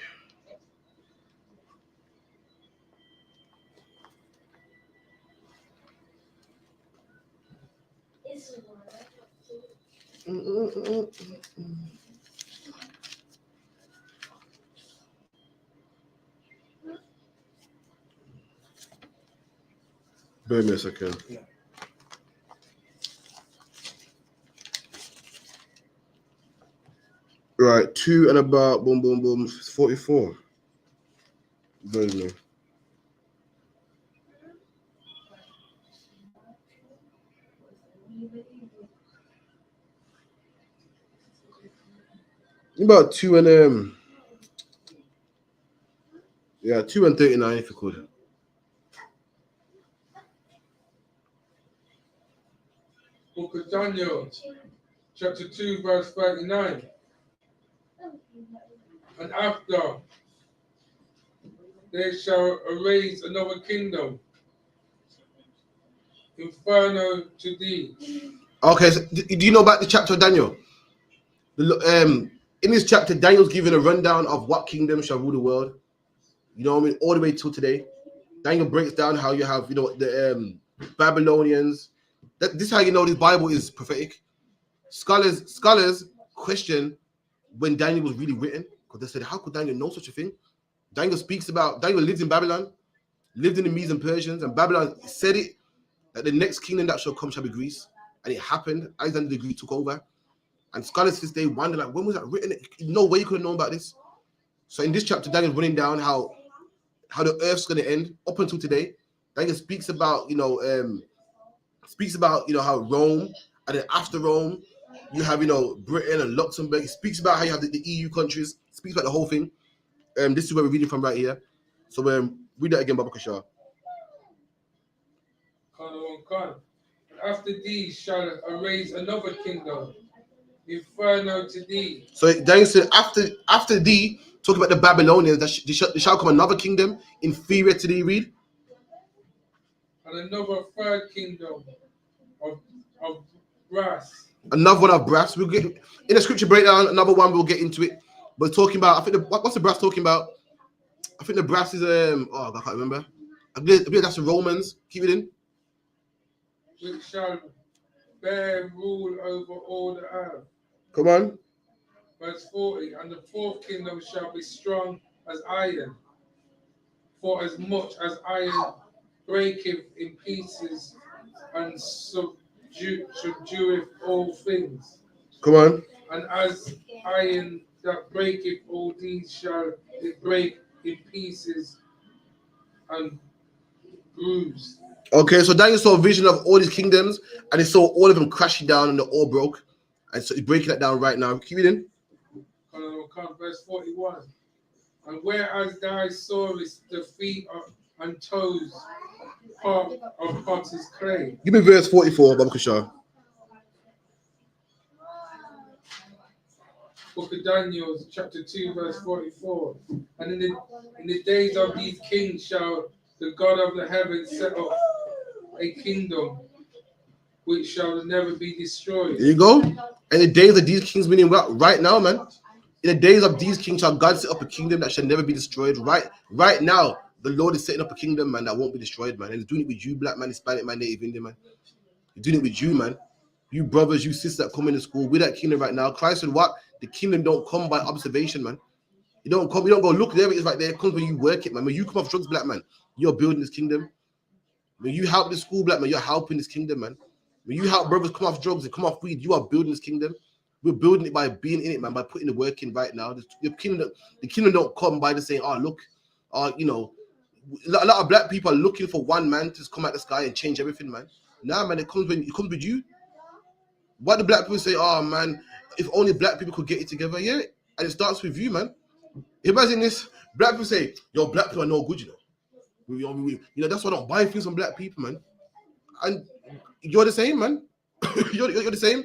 J: Bear me a second. Right, 2 and about boom, boom, boom, 44. Bear me. About 2 and 2 and 39 if you could.
I: Book of Daniel, chapter 2, verse 39. And after they shall raise another kingdom, inferno to thee.
J: Okay, so do you know about the chapter of Daniel? In this chapter, Daniel's giving a rundown of what kingdom shall rule the world. You know what I mean? All the way till today. Daniel breaks down how you have, the Babylonians. This is how you know this Bible is prophetic. Scholars question when Daniel was really written, because they said, how could Daniel know such a thing? Daniel lived in Babylon, lived in the Medes and Persians, and Babylon said it, that the next kingdom that shall come shall be Greece. And it happened. Alexander the Greek took over. And scholars to this day wonder, like, when was that written? No way you could have known about this. So in this chapter, Daniel's running down how the earth's going to end up until today. Daniel speaks about, how Rome, and then after Rome, you have, Britain and Luxembourg. He speaks about how you have the EU countries. He speaks about the whole thing. This is where we're reading from right here. So read that again, Baba Kashar.
I: After these shall raise another kingdom, inferno to thee.
J: So Daniel said, after thee, talking about the Babylonians, there shall come another kingdom inferior to thee. Read.
I: And another third kingdom of brass.
J: Another one of brass. We'll get in the scripture breakdown. Another one, we'll get into it. But talking about, I think what's the brass talking about? I think the brass is I can't remember. I believe that's the Romans. Keep it in.
I: Which shall bear rule over all the earth.
J: Come on.
I: Verse 40. And the fourth kingdom shall be strong as iron, for as much as iron breaketh in pieces and subdueth all things.
J: Come on.
I: And as iron that breaketh all these shall it break in pieces and bruise.
J: Okay, so Daniel saw a vision of all these kingdoms, and he saw all of them crashing down, and they all broke. And so he's breaking that down right now. Keep it in.
I: Verse 41. And whereas thou sawest the feet and toes of potter's clay.
J: Give me verse 44, Baba Kashar.
I: Book of Daniel, chapter 2, verse 44. And in the days of these kings shall the God of the heavens set up a kingdom which shall never be destroyed.
J: There you go. And the days of these kings, meaning right now, man. In the days of these kings shall God set up a kingdom that shall never be destroyed. Right now, the Lord is setting up a kingdom, man, that won't be destroyed, man. And he's doing it with you, black man, Hispanic man, Native Indian man. He's doing it with you, man. You brothers, you sisters that come into school. We're that kingdom right now. Christ said what? The kingdom don't come by observation, man. You don't go, look, there it is right there. It comes when you work it, man. When you come off drugs, black man, you're building this kingdom. When you help the school, black man, you're helping this kingdom, man. When you help brothers come off drugs and come off weed, you are building this kingdom. We're building it by being in it, man, by putting the work in right now. The kingdom don't come by just saying, oh, look, a lot of black people are looking for one man to come out the sky and change everything, man. Nah, man, it comes with you. What do black people say? Oh, man, if only black people could get it together. Yeah, and it starts with you, man. Imagine this. Black people say, yo, black people are no good, that's why I don't buy things from black people, man. And you're the same, man. you're the same.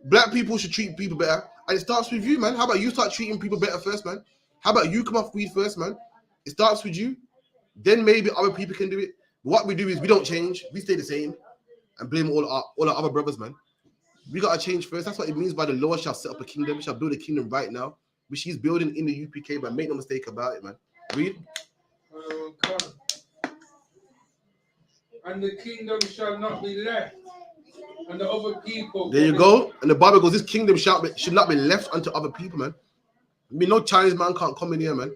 J: Black people should treat people better. And it starts with you, man. How about you start treating people better first, man? How about you come off weed first, man? It starts with you. Then maybe other people can do it. But what we do is we don't change. We stay the same and blame all our other brothers, man. We got to change first. That's what it means by the Lord shall set up a kingdom. We shall build a kingdom right now, which he's building in the UPK, but make no mistake about it, man. Read.
I: And the kingdom shall not be left, and the other people.
J: There you go. And the Bible goes, this kingdom should not be left unto other people, man. I mean, no Chinese man can't come in here, man.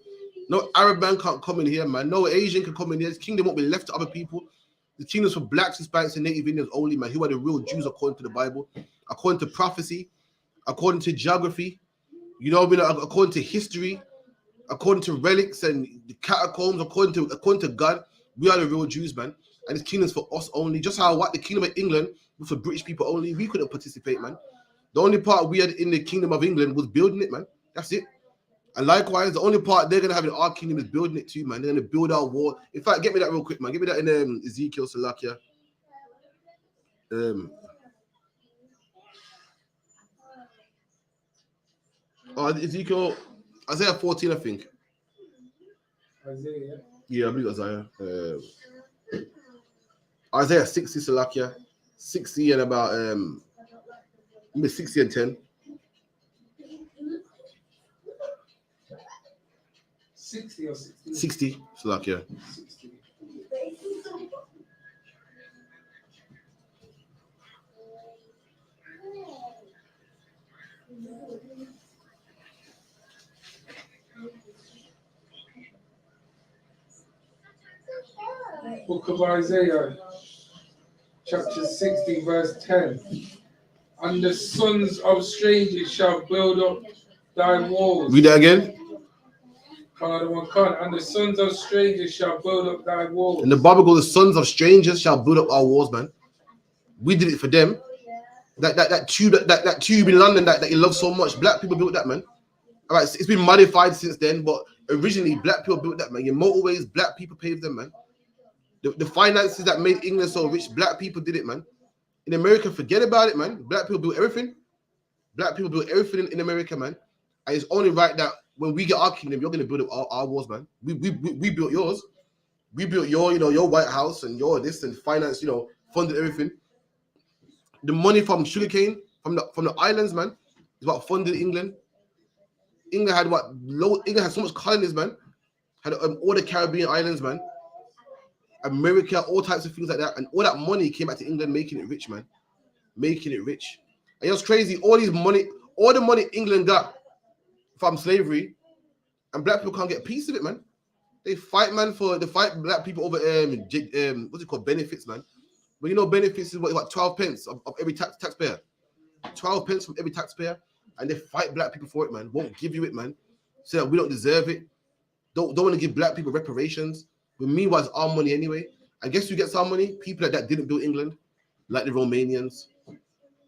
J: No Arab man can't come in here, man. No Asian can come in here. This kingdom won't be left to other people. The kingdom's for blacks, Hispanics, and Native Indians only, man. Who are the real Jews according to the Bible, according to prophecy, according to geography, you know what I mean? According to history, according to relics and the catacombs, according to God, we are the real Jews, man. And this kingdom's for us only. Just how the kingdom of England was for British people only. We couldn't participate, man. The only part we had in the kingdom of England was building it, man. That's it. And likewise, the only part they're gonna have in our kingdom is building it too, man. They're gonna build our wall. In fact, get me that real quick, man. Give me that in Ezekiel Salakia. Ezekiel, Isaiah 14, I think.
I: Isaiah.
J: Yeah, I believe Isaiah. Isaiah 60, Salakia. 60 and about 60 and 10.
I: 60 or 60?
J: 60, Salakia.
I: 60. Book of Isaiah, chapter 60, verse 10. And the sons of strangers shall build up thy walls.
J: Read that again.
I: And the sons of strangers shall build up thy walls.
J: And the Bible goes, the sons of strangers shall build up our walls, man. We did it for them. That tube in London that you love so much, black people built that, man. All right, it's been modified since then, but originally black people built that, man. Your motorways, black people paved them, man. The finances that made England so rich, black people did it, man. In America, forget about it, man. Black people built everything. Black people built everything in America, man. And it's only right that when we get our kingdom, you're gonna build up our walls, man. We built yours. We built your White House and your this and finance, funded everything. The money from sugarcane from the islands, man, is what funded England. England had so much colonies, man. Had all the Caribbean islands, man. America, all types of things like that, and all that money came back to England, making it rich, man. Making it rich. And it's crazy. All the money England got from slavery, and black people can't get a piece of it, man. They fight, man, they fight black people over what's it called, benefits, man. But benefits is what 12 pence of every taxpayer. 12 pence from every taxpayer, and they fight black people for it, man. Won't give you it, man. Say that we don't deserve it. Don't want to give black people reparations. But meanwhile, it's our money anyway. I guess you get some money. People like that didn't build England, like the Romanians.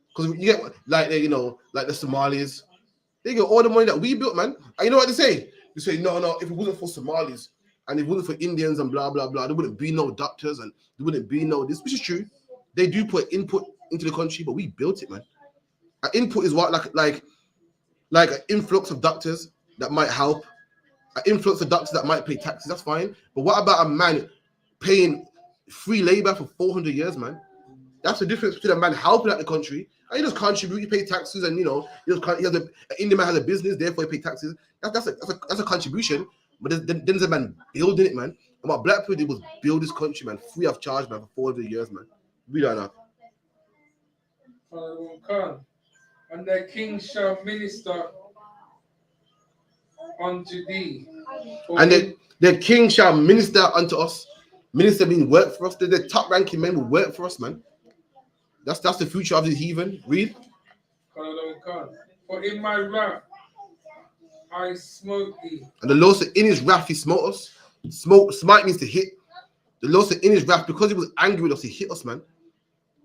J: Because you get like the Somalis. They get all the money that we built, man. And you know what they say? They say, no, if it wasn't for Somalis and if it wasn't for Indians and blah, blah, blah, there wouldn't be no doctors and there wouldn't be no this, which is true. They do put input into the country, but we built it, man. Our input is what like an influx of doctors that might help. An influx of doctors that might pay taxes, that's fine. But what about a man paying free labor for 400 years, man? That's the difference between a man helping out the country and you just contribute, you pay taxes, and an Indian man has a business, therefore he pay taxes. That's a contribution. But then there's a man building it, man. And what black people did was build this country, man, free of charge, man, for 400 years, man. We don't know.
I: And their king shall minister unto thee.
J: And the king shall minister unto us. Minister means work for us. The top ranking men will work for us, man. That's the future of the heathen. Read.
I: For in my wrath I smote thee.
J: And the Lord said, in his wrath he smote us. Smite means to hit. The Lord said, in his wrath, because he was angry with us, he hit us, man.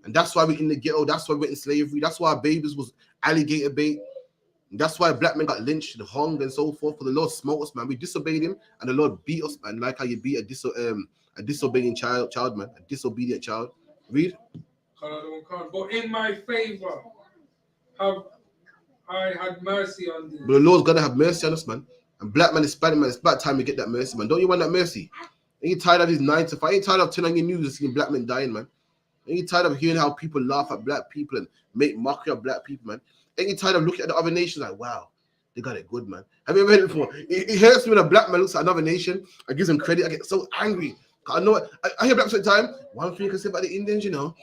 J: And that's why we're in the ghetto. That's why we're in slavery. That's why our babies was alligator bait. And that's why black men got lynched and hung and so forth. For the Lord smote us, man. We disobeyed him, and the Lord beat us, man. Like how you beat a disobeying child, man. A disobedient child. Read.
I: But in my favor have I had mercy on thee.
J: But the Lord's gonna have mercy on us, man. And black man, Hispanic man, it's about time we get that mercy, man. Don't you want that mercy? Ain't you tired of these 9 to 5? Ain't you tired of turning on your news and seeing black men dying, man? Ain't you tired of hearing how people laugh at black people and make mockery of black people, man? Ain't you tired of looking at the other nations like, wow, they got it good, man? Have you ever heard it before? It hurts me when a black man looks at another nation and gives them credit. I get so angry. I know it. I hear black people all the time. One thing you can say about the Indians, you know,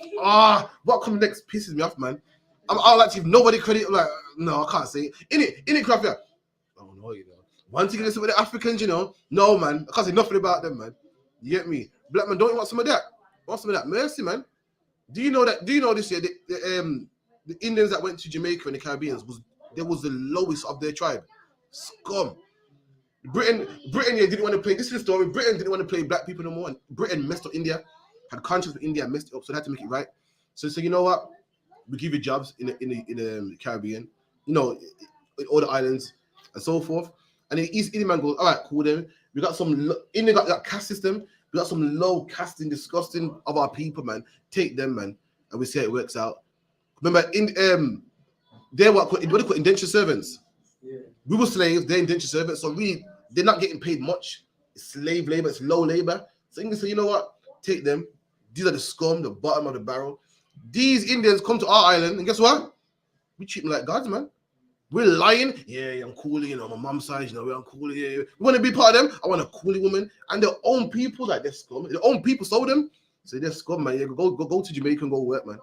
J: what comes next pisses me off, man. I'll like to give nobody credit. I'm like, no, I can't say it. In it, craft, yeah. Oh no, you know. One thing you can say about the Africans, you know, no, man. I can't say nothing about them, man. You get me? Black man, don't you want some of that? Want some of that mercy, man? Do you know that? Do you know this year the Indians that went to Jamaica and the Caribbean was the lowest of their tribe? Scum. Britain, yeah, didn't want to play. This is the story. Britain didn't want to play black people no more. And Britain messed up India, had contracts with India, messed it up, so they had to make it right. So you know what? We give you jobs in the Caribbean, you know, in all the islands and so forth. And the East Indian man goes, all right, cool. Then we got some India got that caste system. We got some low casting, disgusting of our people, man. Take them, man, and we see how it works out. Remember, they're what they call indentured servants. Yeah. We were slaves, they're indentured servants, so really they're not getting paid much. It's slave labor, it's low labor. So England say, you know what? Take them. These are the scum, the bottom of the barrel. These Indians come to our island, and guess what? We treat them like gods, man. We're lying. Yeah, I'm cool, you know, my mom's side, you know, I'm cool. Yeah. We want to be part of them. I want a coolie woman. And their own people, like they're scum. Their own people sold them. So they're scum, man. Yeah, go to Jamaica and go work, man.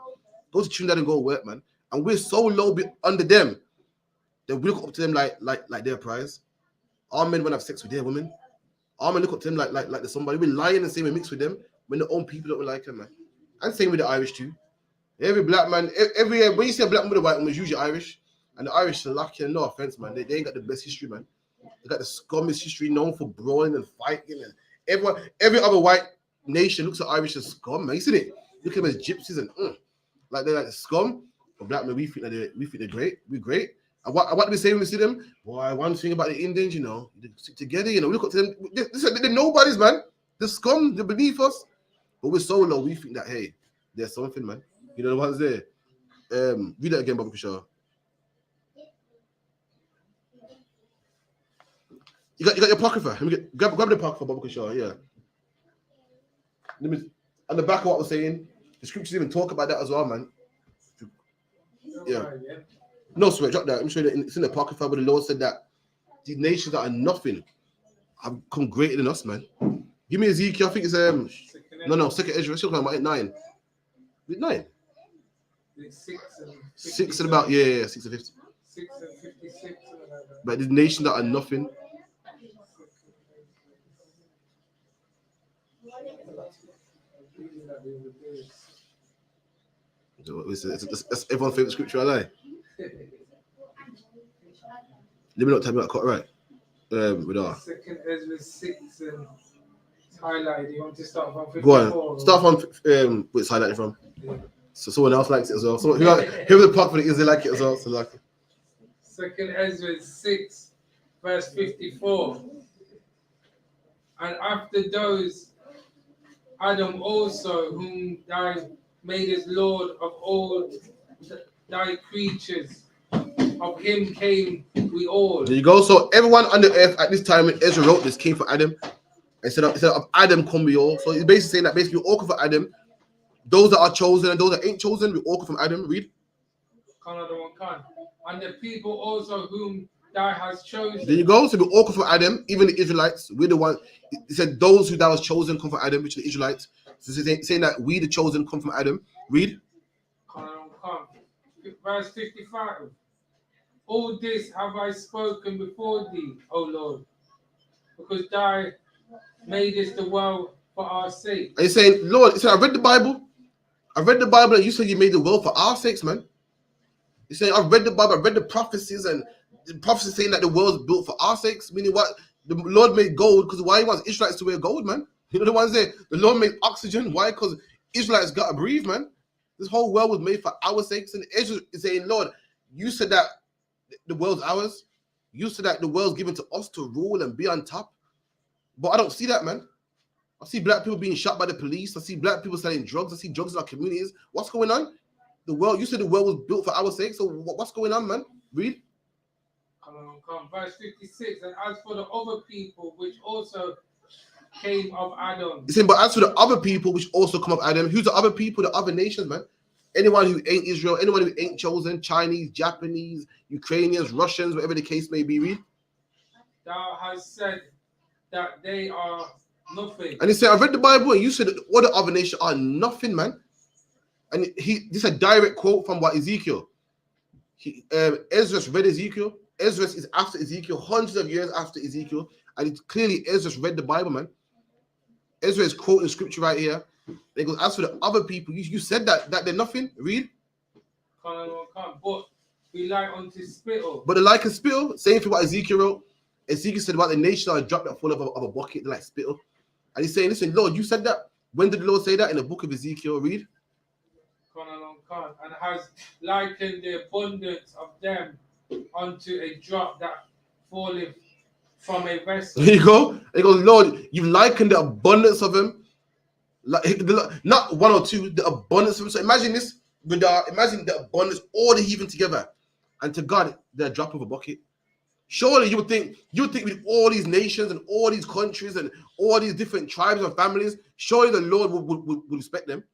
J: Go to Trinidad and go work, man. And we're so low under them that we look up to them like their prize. Our men want to have sex with their women. Our men look up to them like they're somebody. We're lying and saying we mix with them when their own people don't like them, man. And same with the Irish too. Every black man, every when you see a black man with a white woman, it's usually Irish. And the Irish are lucky, and no offense, man. They ain't got the best history, man. They got the scummiest history, known for brawling and fighting. And every other white nation looks at Irish as scum, man. You see it? Look at them as gypsies and like they're like the scum. But black men, we think they're great. We're great. And what do we say when we see them? Boy, one thing about the Indians, you know, they stick together. You know, we look up to them. They're nobodies, man. They're scum. They're beneath us. But we're so low. We think that there's something, man. You know the ones there. Read that again, Bobby Shaw. You got your apocrypha. Let me grab the apocrypha, Bobby Shaw. Yeah. On the back of what I was saying, the scriptures even talk about that as well, man. Yeah. No sweat. Drop that. Let me show you that it's in the apocrypha where the Lord said that these nations that are nothing have come greater than us, man. Give me Ezekiel. I think it's second Ezra. It's talking about 9. Is it 9? 6 and about 6 and 50.
I: 6 and 56.
J: But these nations that are nothing. That's everyone's favorite scripture, I lie. Let me not tell me what I got right. With our
I: second Ezra 6 and it's highlighted. You want to start from 54?
J: Go on. Start from where it's highlighted from. Yeah. So someone else likes it as well. So whoever the part for it is, they like it as well. So like
I: second Ezra 6, verse 54. And after those, Adam also, whom thou madest Lord of all thy creatures, of him came we all.
J: There you go. So everyone on the earth at this time when Ezra wrote this came for Adam. Instead of Adam come we all. So it's basically saying that we all come for Adam. Those that are chosen and those that ain't chosen, we all come from Adam. Read.
I: And the people also whom thou hast chosen.
J: There you go. So we all come from Adam, even the Israelites. We're the one. It said those who thou hast chosen come from Adam, which are the Israelites. So it's saying that we, the chosen, come from Adam. Read.
I: Verse 55. All this have I spoken before thee, O Lord, because thou madest the world for our sake.
J: And he's saying, Lord, he said, I read the Bible, and you said you made the world for our sakes, man. He's saying, I've read the Bible, I've read the prophecies, and the prophecies saying that the world's built for our sakes, meaning what? The Lord made gold, because why he wants Israelites to wear gold, man? You know the ones there, the Lord made oxygen, why? Because Israelites got to breathe, man. This whole world was made for our sakes, and Israel is saying, Lord, you said that the world's ours. You said that the world's given to us to rule and be on top. But I don't see that, man. I see black people being shot by the police. I see black people selling drugs. I see drugs in our communities. What's going on? The world, you said the world was built for our sake. So what's going on, man? Read.
I: Verse 56, and as for the other people which also came of Adam.
J: He's saying, but as for the other people which also come of Adam, who's the other people, the other nations, man? Anyone who ain't Israel, anyone who ain't chosen, Chinese, Japanese, Ukrainians, Russians, whatever the case may be, read.
I: Thou hast said that they are nothing.
J: And he said, I read the Bible and you said that all the other nations are nothing, man. And this is a direct quote from what Ezekiel. Ezra read Ezekiel. Ezra is after Ezekiel, hundreds of years after Ezekiel. And it's clearly Ezra read the Bible, man. Ezra is quoting scripture right here. It goes, as for the other people, you said that they're nothing. Read.
I: But we like unto spittle.
J: But the like of spittle, same thing what Ezekiel wrote. Ezekiel said about the nation are dropped that full of a bucket, like spittle. And he's saying, listen, Lord, you said that. When did the Lord say that? In the book of Ezekiel, read.
I: And has likened the abundance of them unto a drop that falleth from a vessel.
J: There you go. He goes, Lord, you've likened the abundance of him. Like, not one or two, the abundance of him. So imagine this, imagine the abundance, all the heathen together. And to God, they're a drop of a bucket. Surely you would think with all these nations and all these countries and all these different tribes and families, surely the Lord would respect them.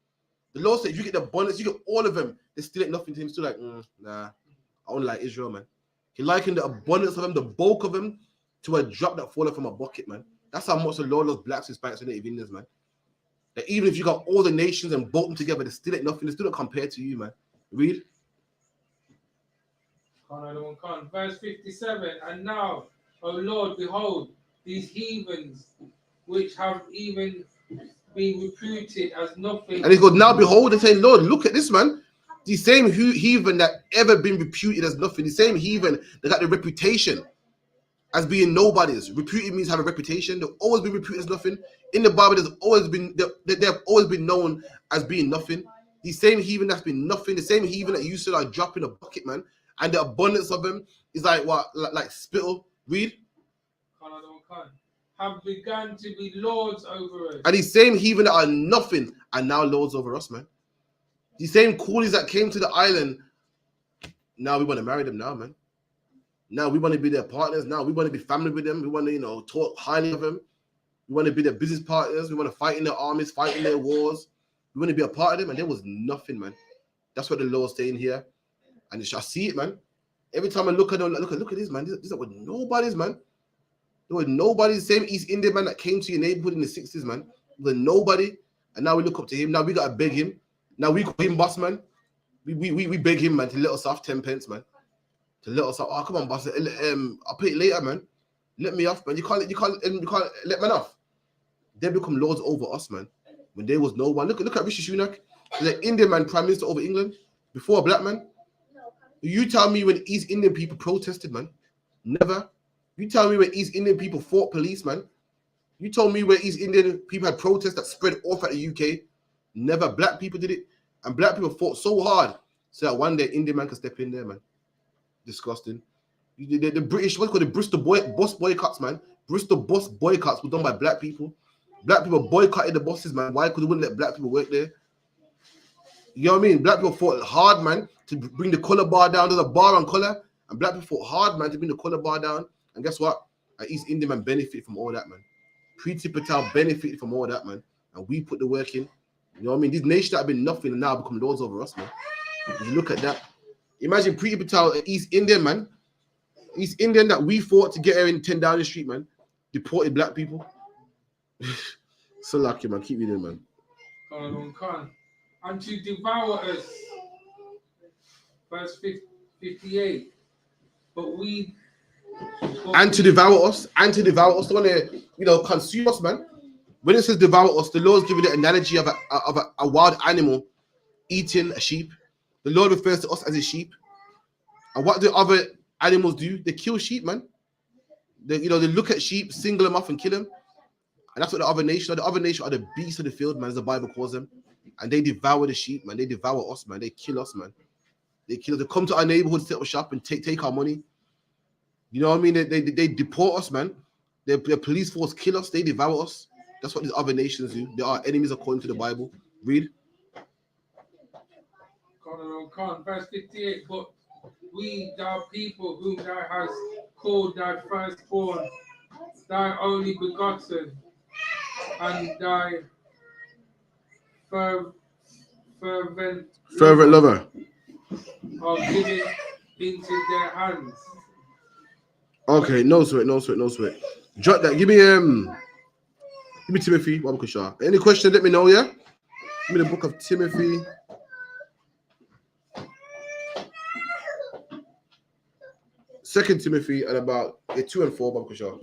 J: The Lord said, if you get the abundance, you get all of them. They still ain't nothing to him. Still like, nah, I only like Israel, man. He likened the abundance of them, the bulk of them, to a drop that fallen from a bucket, man. That's how much the Lord loves blacks, Hispanics, and Native Indians, man. That even if you got all the nations and bolt them together, they still ain't nothing. They still don't compare to you, man. Read.
I: Verse 57, and now, O Lord, behold, these heathens, which have even been reputed as nothing.
J: And he goes, now behold, and say, Lord, look at this, man. The same heathen that ever been reputed as nothing, the same heathen that got the reputation as being nobodies. Reputed means have a reputation. They've always been reputed as nothing. In the Bible, they have always been known as being nothing. The same heathen that's been nothing, the same heathen that you said are dropping a bucket, man. And the abundance of them is like what? Like spittle. Read.
I: Have begun to be lords over us.
J: And these same heathen that are nothing are now lords over us, man. The same coolies that came to the island, now we want to marry them now, man. Now we want to be their partners. Now we want to be family with them. We want to, talk highly of them. We want to be their business partners. We want to fight in their armies, fight in their wars. We want to be a part of them. And there was nothing, man. That's what the Lord's saying here. And you shall see it, man. Every time I look at them, look at this, man. These are with nobody's, man. There was nobody, the same East Indian man that came to your neighborhood in the 60s, man. There was nobody. And now we look up to him. Now we got to beg him. Now we call him boss, man. We beg him, man, to let us off 10 pence, man. To let us off. Oh, come on, boss. I'll pay it later, man. Let me off, man. You can't let man off. They become lords over us, man. When there was no one. Look at Rishi Sunak. The Indian man, prime minister over England, before a black man. You tell me when East Indian people protested, man. Never. You tell me when East Indian people fought police, man. You told me when East Indian people had protests that spread off at the UK. Never. Black people did it. And black people fought so hard so that one day Indian man could step in there, man. Disgusting. The British, what's called the Bristol bus boycotts, man. Bristol bus boycotts were done by black people. Black people boycotted the buses, man. Why? Because they wouldn't let black people work there. You know what I mean? Black people fought hard, man, to bring the color bar down. There's a bar on color. And black people fought hard, man, to bring the color bar down. And guess what? East Indian man benefited from all that, man. Priti Patel benefited from all that, man. And we put the work in. You know what I mean? These nations that have been nothing and now become lords over us, man. If you look at that. Imagine Priti Patel, East Indian, man. East Indian that we fought to get her in 10 Downing Street, man. Deported black people. So lucky, man. Keep reading, man.
I: And to devour us. Verse 58. But we...
J: And to devour us. And to devour us. They want to, consume us, man. When it says devour us, the Lord's giving the analogy of a wild animal eating a sheep. The Lord refers to us as a sheep. And what do other animals do? They kill sheep, man. They look at sheep, single them off and kill them. And that's what the other nation are. The other nation are the beasts of the field, man, as the Bible calls them. And they devour the sheep, man. They devour us, man. They kill us, man. They kill us. They come to our neighborhood, set up shop, and take our money. You know what I mean? They deport us, man. Their police force kill us. They devour us. That's what these other nations do. They are enemies according to the Bible. Read.
I: Verse 58. But we, thou people whom thou hast call thy firstborn, thy only begotten, and thy fervent
J: lover.
I: I'll give it into their hands.
J: Okay, no sweat. Drop that. Give me Timothy. Any question? Let me know. Yeah. Give me the book of Timothy. Second Timothy and about 2 and 4, Baba Kusha.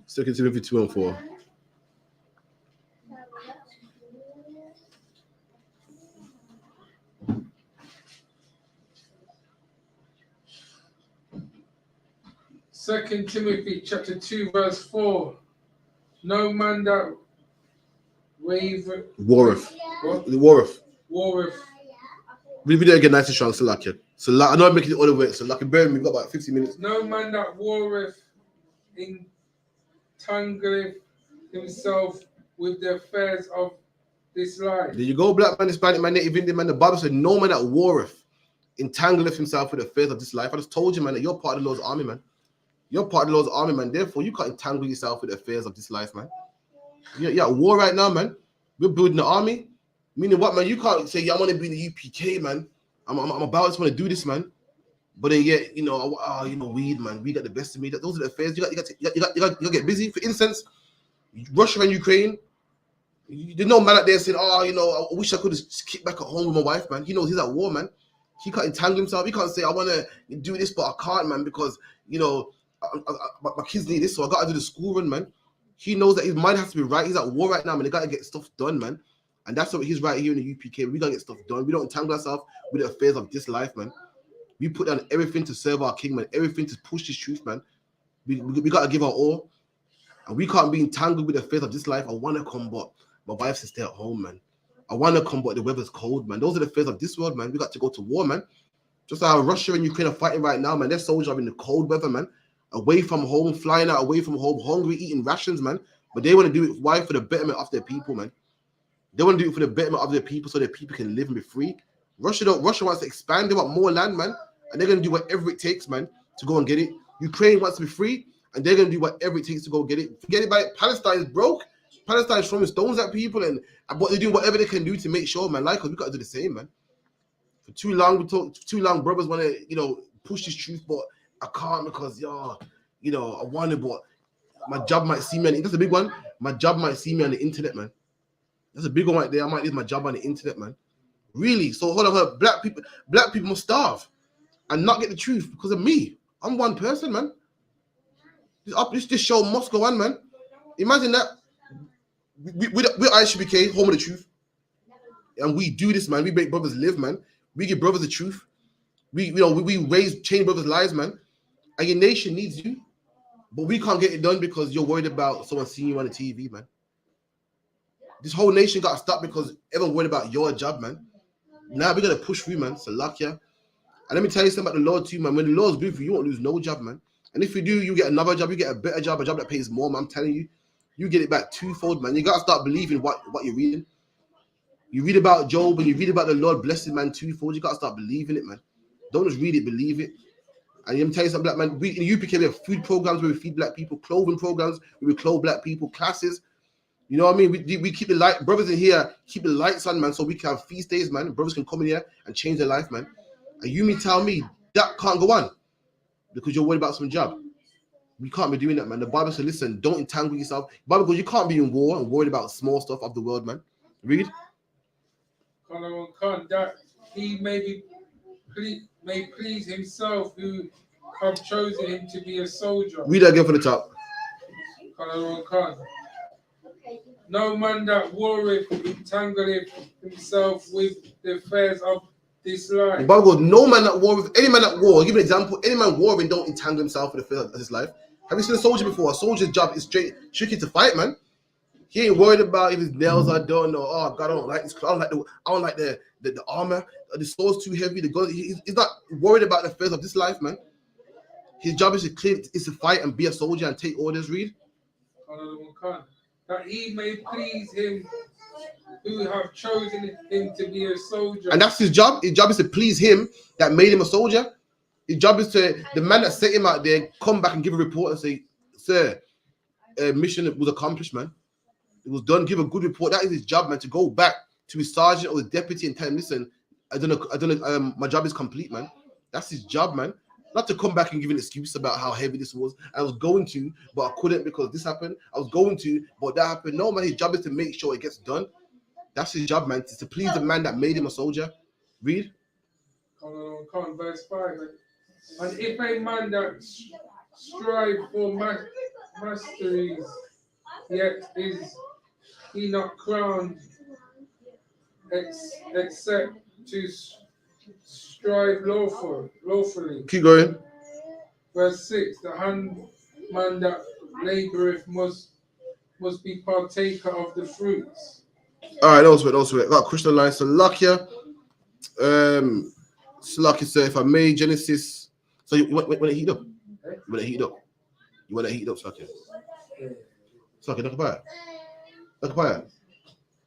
J: Second Timothy 2 and 4.
I: Second Timothy chapter 2 verse 4. No man that
J: warreth. Read it again, nice and strong, Salakia. So I know I'm making it all the way. So like, bear with me, we've got about 50 minutes.
I: No man that warreth entangleth himself with the affairs of this life.
J: There you go, black man, Hispanic man, native Indian man. The Bible said, no man that warreth entangleth himself with the affairs of this life. I just told you, man, that you're part of the Lord's army, man. You're part of the Lord's army, man. Therefore, you can't entangle yourself with the affairs of this life, man. You're at war right now, man. We're building an army. Meaning what, man? You can't say, yeah, I want to be in the UPK, man. I'm about to want to do this, man. But then, yeah, weed, man. We got the best of me. Those are the affairs. You got to get busy. For instance, Russia and Ukraine. There's no man out there saying, I wish I could have kicked back at home with my wife, man. He knows he's at war, man. He can't entangle himself. He can't say, I want to do this, but I can't, man, because, my kids need this, so I got to do the school run, man. He knows that his mind has to be right. He's at war right now, man. They got to get stuff done, man. And that's what he's right here in the UPK. We got to get stuff done. We don't entangle ourselves with the affairs of this life, man. We put down everything to serve our king, man. Everything to push this truth, man. We got to give our all. And we can't be entangled with the affairs of this life. I want to come, but my wife says stay at home, man. I want to come, but the weather's cold, man. Those are the affairs of this world, man. We got to go to war, man. Just like how Russia and Ukraine are fighting right now, man. Their soldiers are in the cold weather, man. Away from home, flying out away from home, hungry, eating rations, man. But they want to do it, why? For the betterment of their people, man. They want to do it for the betterment of their people so their people can live and be free. Russia wants to expand. They want more land, man. And they're going to do whatever it takes, man, to go and get it. Ukraine wants to be free, and they're going to do whatever it takes to go get it. Forget about it. Palestine is broke. Palestine is throwing stones at people, and what they do, whatever they can do to make sure, man. Like us, we got to do the same, man. For too long, brothers want to, push this truth, but I can't because, I want it, but my job might see me on that's a big one. My job might see me on the internet, man. That's a big one right there. I might lose my job on the internet, man. Really? So hold on, black people must starve and not get the truth because of me. I'm one person, man. This show must go on, man. Imagine that. We're ISUBK, home of the truth. And we do this, man. We make brothers live, man. We give brothers the truth. We change brothers' lives, man. And your nation needs you. But we can't get it done because you're worried about someone seeing you on the TV, man. This whole nation got to stop because everyone worried about your job, man. Now we're going to push through, man. So luck, yeah. And let me tell you something about the Lord too, man. When the Lord's good for you, you won't lose no job, man. And if you do, you get another job. You get a better job, a job that pays more, man. I'm telling you, you get it back twofold, man. You got to start believing what you're reading. You read about Job and you read about the Lord blessing man twofold. You got to start believing it, man. Don't just read it, believe it. And let me tell you something, black man. We in the UPK, we have food programs where we feed black people, clothing programs where we clothe black people, classes. You know what I mean? We keep the light, brothers in here, keep the lights on, man, so we can have feast days, man. Brothers can come in here and change their life, man. And you mean tell me that can't go on because you're worried about some job. We can't be doing that, man. The Bible says, listen, don't entangle yourself. The Bible goes, you can't be in war and worried about small stuff of the world, man. Read.
I: That he may please himself who have chosen him to be a soldier.
J: Read that again from the top.
I: No man that warreth entangleth himself with the affairs of this life.
J: The Bible goes, no man that warreth, any man that war, I'll give you an example, any man warring don't entangle himself with the affairs of his life. Have you seen a soldier before? A soldier's job is strictly to fight, man. He ain't worried about if his nails are done or oh God, I don't like this. I don't like the armor. The sword's too heavy. The gun. He's not worried about the affairs of this life, man. His job is to fight and be a soldier and take orders. Read.
I: That he may please him who have chosen him to be a soldier.
J: And that's his job. His job is to please him that made him a soldier. His job is to the man that set him out there come back and give a report and say, "Sir, mission was accomplished, man. It was done. Give a good report." That is his job, man. To go back to his sergeant or the deputy and tell him, "Listen, I don't know. My job is complete, man." That's his job, man. Not to come back and give an excuse about how heavy this was. I was going to, but I couldn't because this happened. I was going to, but that happened. No, man. His job is to make sure it gets done. That's his job, man. It's to please the man that made him a soldier. Read.
I: Come on, verse 5. And if a man that strive for masteries, yet is he not crowned, except to strive lawfully.
J: Keep going.
I: Verse 6. The handman that laboureth must be partaker of the fruits.
J: All right, also got Christian line. Salakia. Salakia said, if I may, Genesis. So you want to heat up? You want to heat up? You want to heat up, Salakia? Salakia, look about it.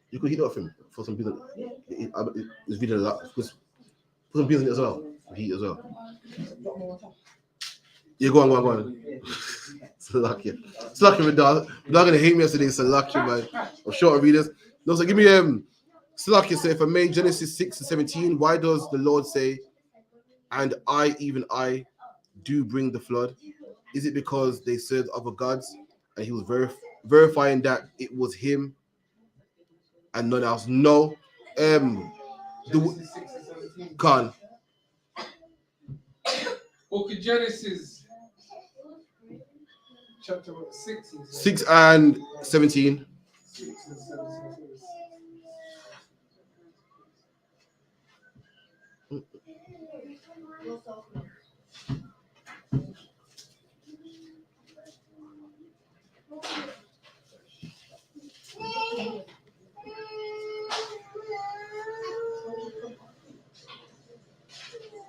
J: You could heat up for him for some people. It's video a lot. Put some beans in it as well. Heat as well. Yeah, go on. Salakia. Salakia, we're not gonna hate me yesterday. Salakia, man. I'm short of readers. No, so give me Salakia say, if I may, Genesis 6:17. Why does the Lord say, "And I, even I, do bring the flood"? Is it because they served other gods, and he was verifying that it was him and none else? No. Khan.
I: Book of Genesis, chapter 6.
J: 6 and 17.
I: 6 and 17.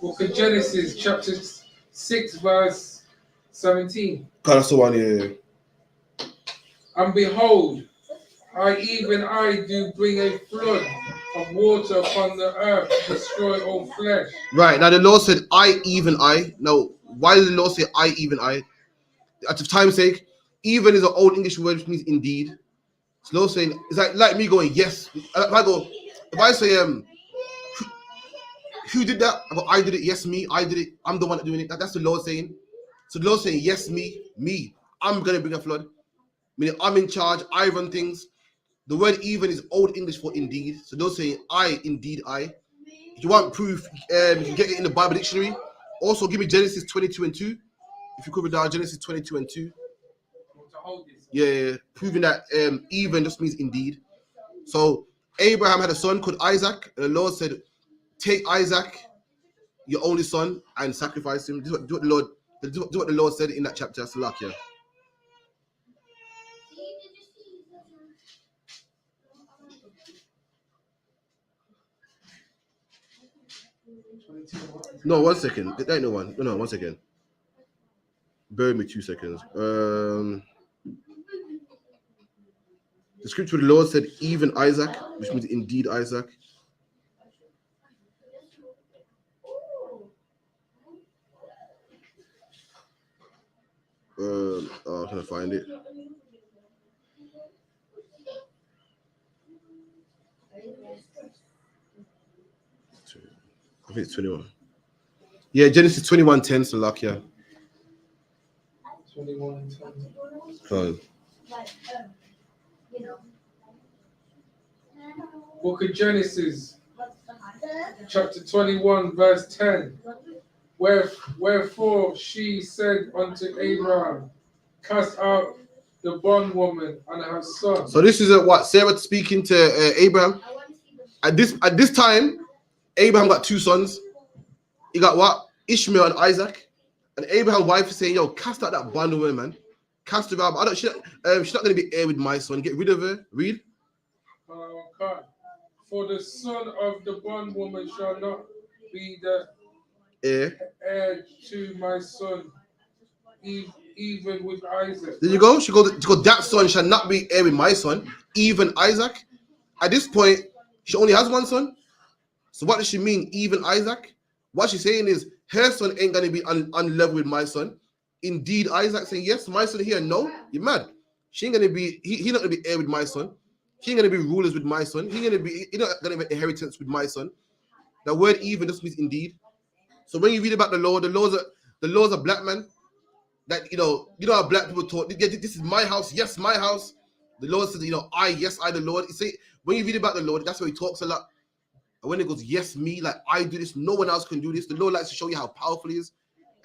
I: Book of Genesis, chapter 6, verse 17.
J: That's the one, yeah.
I: And behold, I do bring a flood of water upon the earth to destroy all flesh.
J: Right, now the Lord said, I. Now, why did the Lord say I, even I? At the time's sake, even is an old English word which means indeed. It's Lord saying, it's like me going, yes. If I say, who did that? I did it, yes, me, I did it, I'm the one doing it. That's the Lord saying. So the Lord saying, yes, me, I'm going to bring a flood. Meaning I'm in charge, I run things. The word even is old English for indeed. So they'll say, I, indeed, I. If you want proof, you can get it in the Bible dictionary. Also, give me Genesis 22:2. If you could read down Genesis 22:2. Yeah, proving that even just means indeed. So Abraham had a son called Isaac, and the Lord said, take Isaac, your only son, and sacrifice him. Do what the Lord said in that chapter. Salakia. No, 1 second. That ain't no one. No, 1 second. Bear with me 2 seconds. The scripture of the Lord said, even Isaac, which means indeed Isaac. I'm trying to find it. I think it's 21. Yeah, Genesis 21:10, Salakia.
I: 21:10. Book of Genesis, chapter 21, verse 10. Wherefore she said unto Abraham, cast out the bondwoman and her son.
J: So this is what Sarah speaking to Abraham. At this time, Abraham got 2 sons. He got what? Ishmael and Isaac. And Abraham's wife is saying, yo, cast out that bondwoman, man. Cast her out. I don't. She's not going to be heir with my son. Get rid of her. Read.
I: Okay. For the son of the bondwoman shall not be the heir to my son, even with Isaac.
J: There you go. She goes, that son shall not be heir with my son, even Isaac. At this point, she only has one son. So what does she mean, even Isaac? What she's saying is her son ain't going to be on level with my son. Indeed, Isaac saying, yes, my son here. No, you're mad. She ain't going to be, he's not going to be heir with my son. He ain't going to be rulers with my son. He's not going to have inheritance with my son. The word even just means indeed. So when you read about the laws are black man. That you know how black people talk. This is my house. Yes, my house. The Lord says, I the Lord. You see, when you read about the Lord, that's where he talks a lot. And when it goes, yes, me, like I do this, no one else can do this. The Lord likes to show you how powerful he is.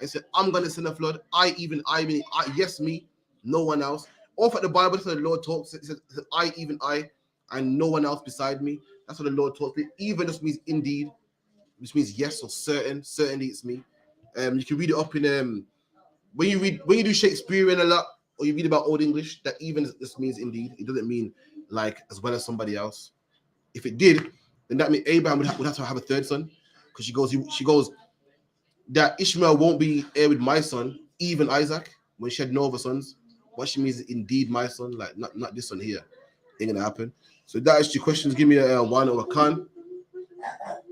J: And said, I'm gonna send a flood. Yes, me, no one else. Off at the Bible, that's what the Lord talks. It says, I, and no one else beside me. That's what the Lord talks. Even just means indeed, which means yes or certain. Certainly, it's me. You can read it up in when you do Shakespearean a lot, or you read about Old English, that even just means indeed. It doesn't mean like as well as somebody else. If it did, then that means Abraham would have to have a third son, because she goes that Ishmael won't be heir with my son, even Isaac, when she had no other sons. What she means is indeed my son, like not this one here. Ain't gonna happen. So that is two questions. Give me a one or a can.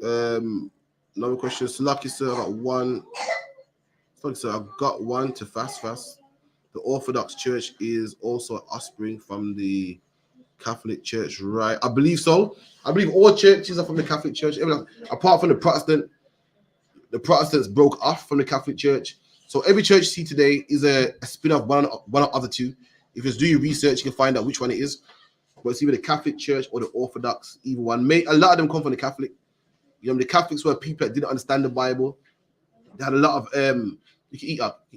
J: Another question. Salaki sir, I got one. So I've got one to fast. The Orthodox Church is also an offspring from the Catholic Church, right? I believe so. I believe all churches are from the Catholic Church, apart from the Protestant. The Protestants broke off from the Catholic Church. So every church you see today is a spin-off, one of the two. If you just do your research, you can find out which one it is. But it's either the Catholic Church or the Orthodox, either one. A lot of them come from the Catholic. The Catholics were people that didn't understand the Bible. They had a lot of you can eat up.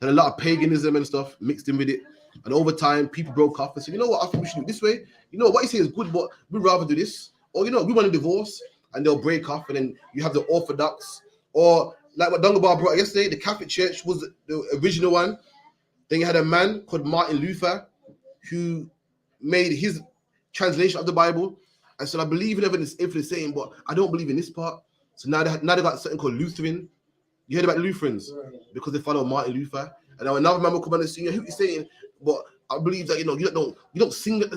J: Had a lot of paganism and stuff mixed in with it. And over time, people broke off and said, you know what, I think we should do it this way. You know, what you say is good, but we'd rather do this. Or, we want a divorce, and they'll break off. And then you have the Orthodox. Or, like what Dungabar brought yesterday, the Catholic Church was the original one. Then you had a man called Martin Luther, who made his translation of the Bible. And said, I believe in everything the same, but I don't believe in this part. So now they got something called Lutheran. You heard about Lutherans because they follow Martin Luther. And now another man will come and say, who you saying? But I believe that you don't sing as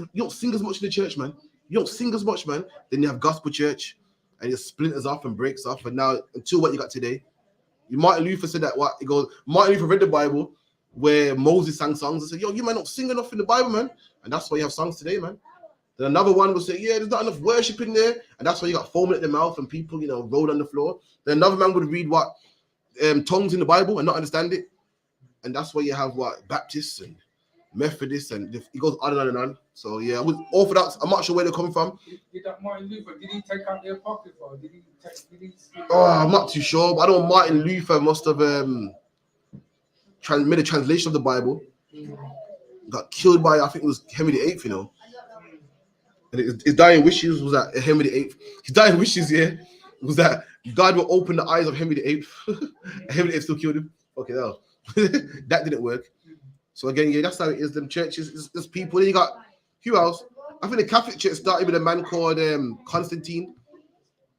J: much in the church, man. You don't sing as much, man. Then you have gospel church, and it splinters off and breaks off. And now until what you got today, Martin Luther said that what he goes. Martin Luther read the Bible where Moses sang songs and said, you man don't sing enough in the Bible, man. And that's why you have songs today, man. Then another one will say, there's not enough worship in there, and that's why you got foaming at the mouth and people, roll on the floor. Then another man would read what tongues in the Bible and not understand it, and that's why you have what Baptists and Methodists, and it goes on and on and on. So with Orthodox, I'm not sure where they come from.
I: Did that Martin Luther? Did he take out the Apocrypha? Did he?
J: I'm not too sure, but I know Martin Luther must have made a translation of the Bible. Got killed by, I think it was Henry VIII, And his dying wishes was that Henry VIII. His dying wishes, was that God will open the eyes of Henry VIII. Henry VIII still killed him. Okay, no. That didn't work. So again, that's how it is. Them churches, there's people. Then you got, who else? I think the Catholic Church started with a man called Constantine.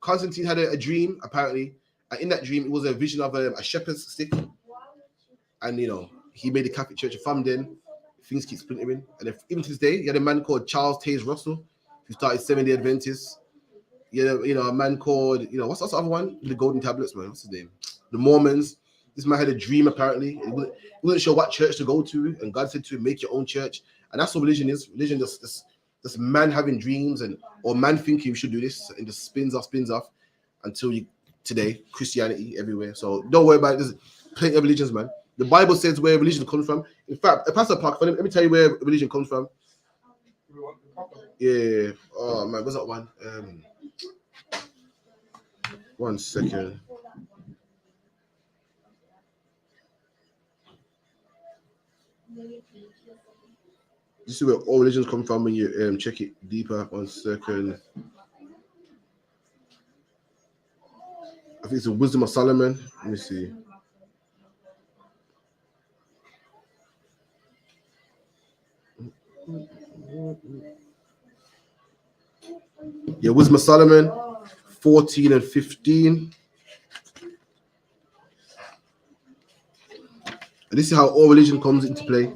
J: Constantine had a dream, apparently. And in that dream, it was a vision of a shepherd's stick. And, he made the Catholic Church. And from then, things keep splintering. And even to this day, you had a man called Charles Taze Russell, who started Seventh-day Adventists. A man called, what's the other one? The Golden Tablets, man. What's his name? The Mormons. This man had a dream, apparently. He wasn't sure what church to go to. And God said to him, make your own church. And that's what religion is. Religion just man having dreams or man thinking you should do this, and just spins off until today, Christianity everywhere. So don't worry about it. There's plenty of religions, man. The Bible says where religion comes from. In fact, Pastor Park, let me tell you where religion comes from. Yeah. Oh, man, what's that one? 1 second. This is where all religions come from when you check it deeper. 1 second. I think it's the Wisdom of Solomon. Let me see. Yeah, Wisdom of Solomon 14 and 15. And this is how all religion comes into play.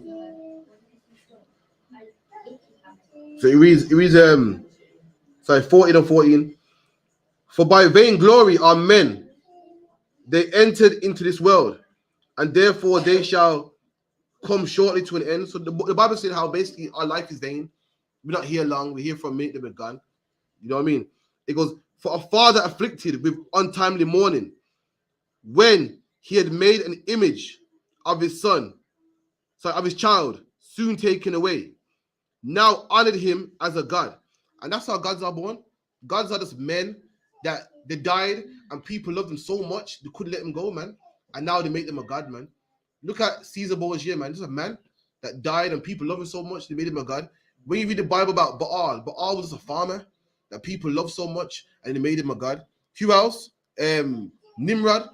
J: So it reads 14 and 14. For by vainglory are men, they entered into this world, and therefore they shall come shortly to an end. So the Bible said how basically our life is vain. We're not here long. We're here for a minute, then we're gone. You know what I mean? It goes, for a father afflicted with untimely mourning, when he had made an image of his son, of his child, soon taken away, now honored him as a god. And that's how gods are born. Gods are just men that they died and people loved them so much they couldn't let them go, man. And now they make them a god, man. Look at Caesar Borgia, man. This is a man that died and people love him so much they made him a god. When you read the Bible about Baal was just a farmer that people love so much and they made him a god. Who else? Nimrod.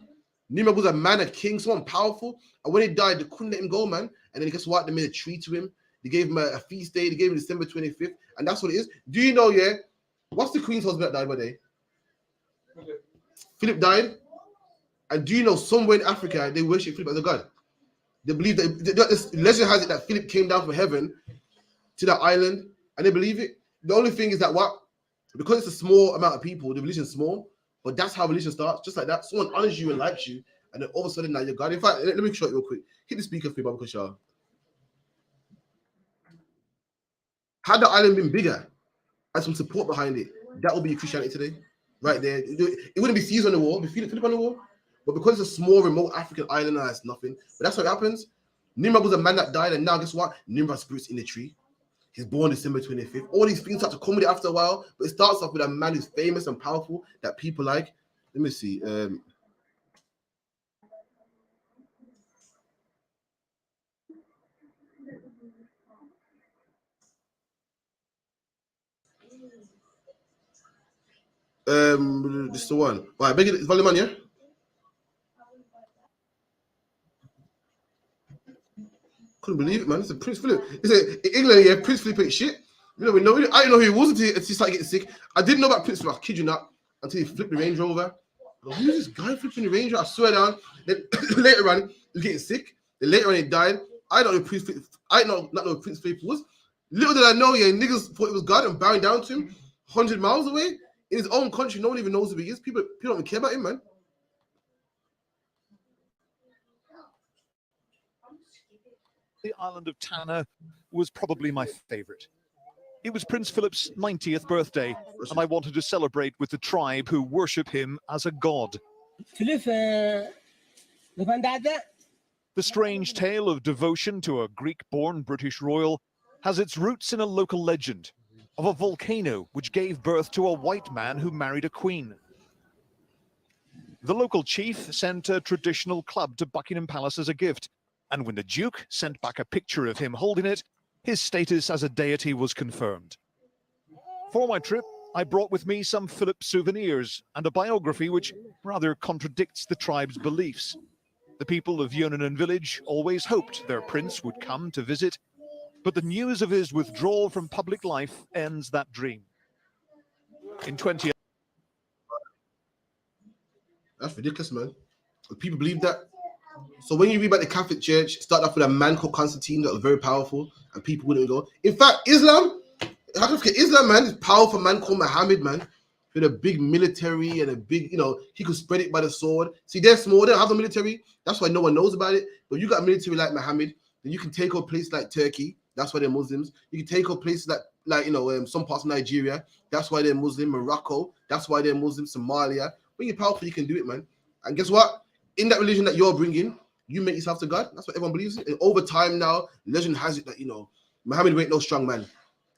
J: Nimrod was a man, a king, someone powerful. And when he died, they couldn't let him go, man. And then guess what? They made a tree to him. They gave him a feast day. They gave him December 25th. And that's what it is. Do you know, yeah? What's the queen's husband that died by day? Philip died. And do you know somewhere in Africa, they worship Philip as a god? They believe that, this legend has it that Philip came down from heaven to that island. And they believe it. The only thing is that because it's a small amount of people, the religion's small. But that's how religion starts. Just like that. Someone honors you and likes you. And then all of a sudden now you're God. In fact, let me show it real quick. Hit the speaker for me, Baba Kushal. Had the island been bigger and some support behind it, that would be Christianity today. Right there. It wouldn't be Caesar on the wall, it'd be Philip on the wall. But because it's a small, remote African island, that's nothing. But that's what happens. Nimrod was a man that died, and now guess what? Nimrod's spirit's in the tree. He's born December 25th. All these things start to come with it after a while, but it starts off with a man who's famous and powerful that people like. Let me see. This is the one. Right, beg it, volume on, yeah? Couldn't believe it, man. It's a Prince Philip. It's in England, yeah, Prince Philip ain't shit. I didn't know who he was until he started getting sick. I didn't know about Prince Philip, I kid you not, until he flipped the Range Rover. Who's this guy flipping the Range Rover? I swear down. Then later on, he was getting sick. Then later on, he died. I don't know who Prince Philip, not know who Prince Philip was. Little did I know, yeah, niggas thought it was God and bowing down to him 100 miles away. In his own country, no one even knows who he is. People don't even care about him, man.
K: The island of Tanna was probably my favorite. It was Prince Philip's 90th birthday, and I wanted to celebrate with the tribe who worship him as a god. The strange tale of devotion to a Greek-born British royal has its roots in a local legend of a volcano which gave birth to a white man who married a queen. The local chief sent a traditional club to Buckingham Palace as a gift, and when the Duke sent back a picture of him holding it, his status as a deity was confirmed. For my trip, I brought with me some Philip souvenirs and a biography which rather contradicts the tribe's beliefs. The people of Yeonanan village always hoped their prince would come to visit, but the news of his withdrawal from public life ends that dream. In 20...
J: That's ridiculous, man. People believe that. So when you read about the Catholic Church, it started off with a man called Constantine that was very powerful, and people wouldn't go. In fact, Islam, man, is powerful man called Muhammad, man, with a big military and a big, he could spread it by the sword. See, they're small, they don't have a military. That's why no one knows about it. But you got a military like Muhammad, then you can take over places like Turkey. That's why they're Muslims. You can take over places like some parts of Nigeria. That's why they're Muslim. Morocco. That's why they're Muslim. Somalia. When you're powerful, you can do it, man. And guess what? In that religion that you're bringing, you make yourself to God. That's what everyone believes in. And over time now, legend has it that, Muhammad ain't no strong man. He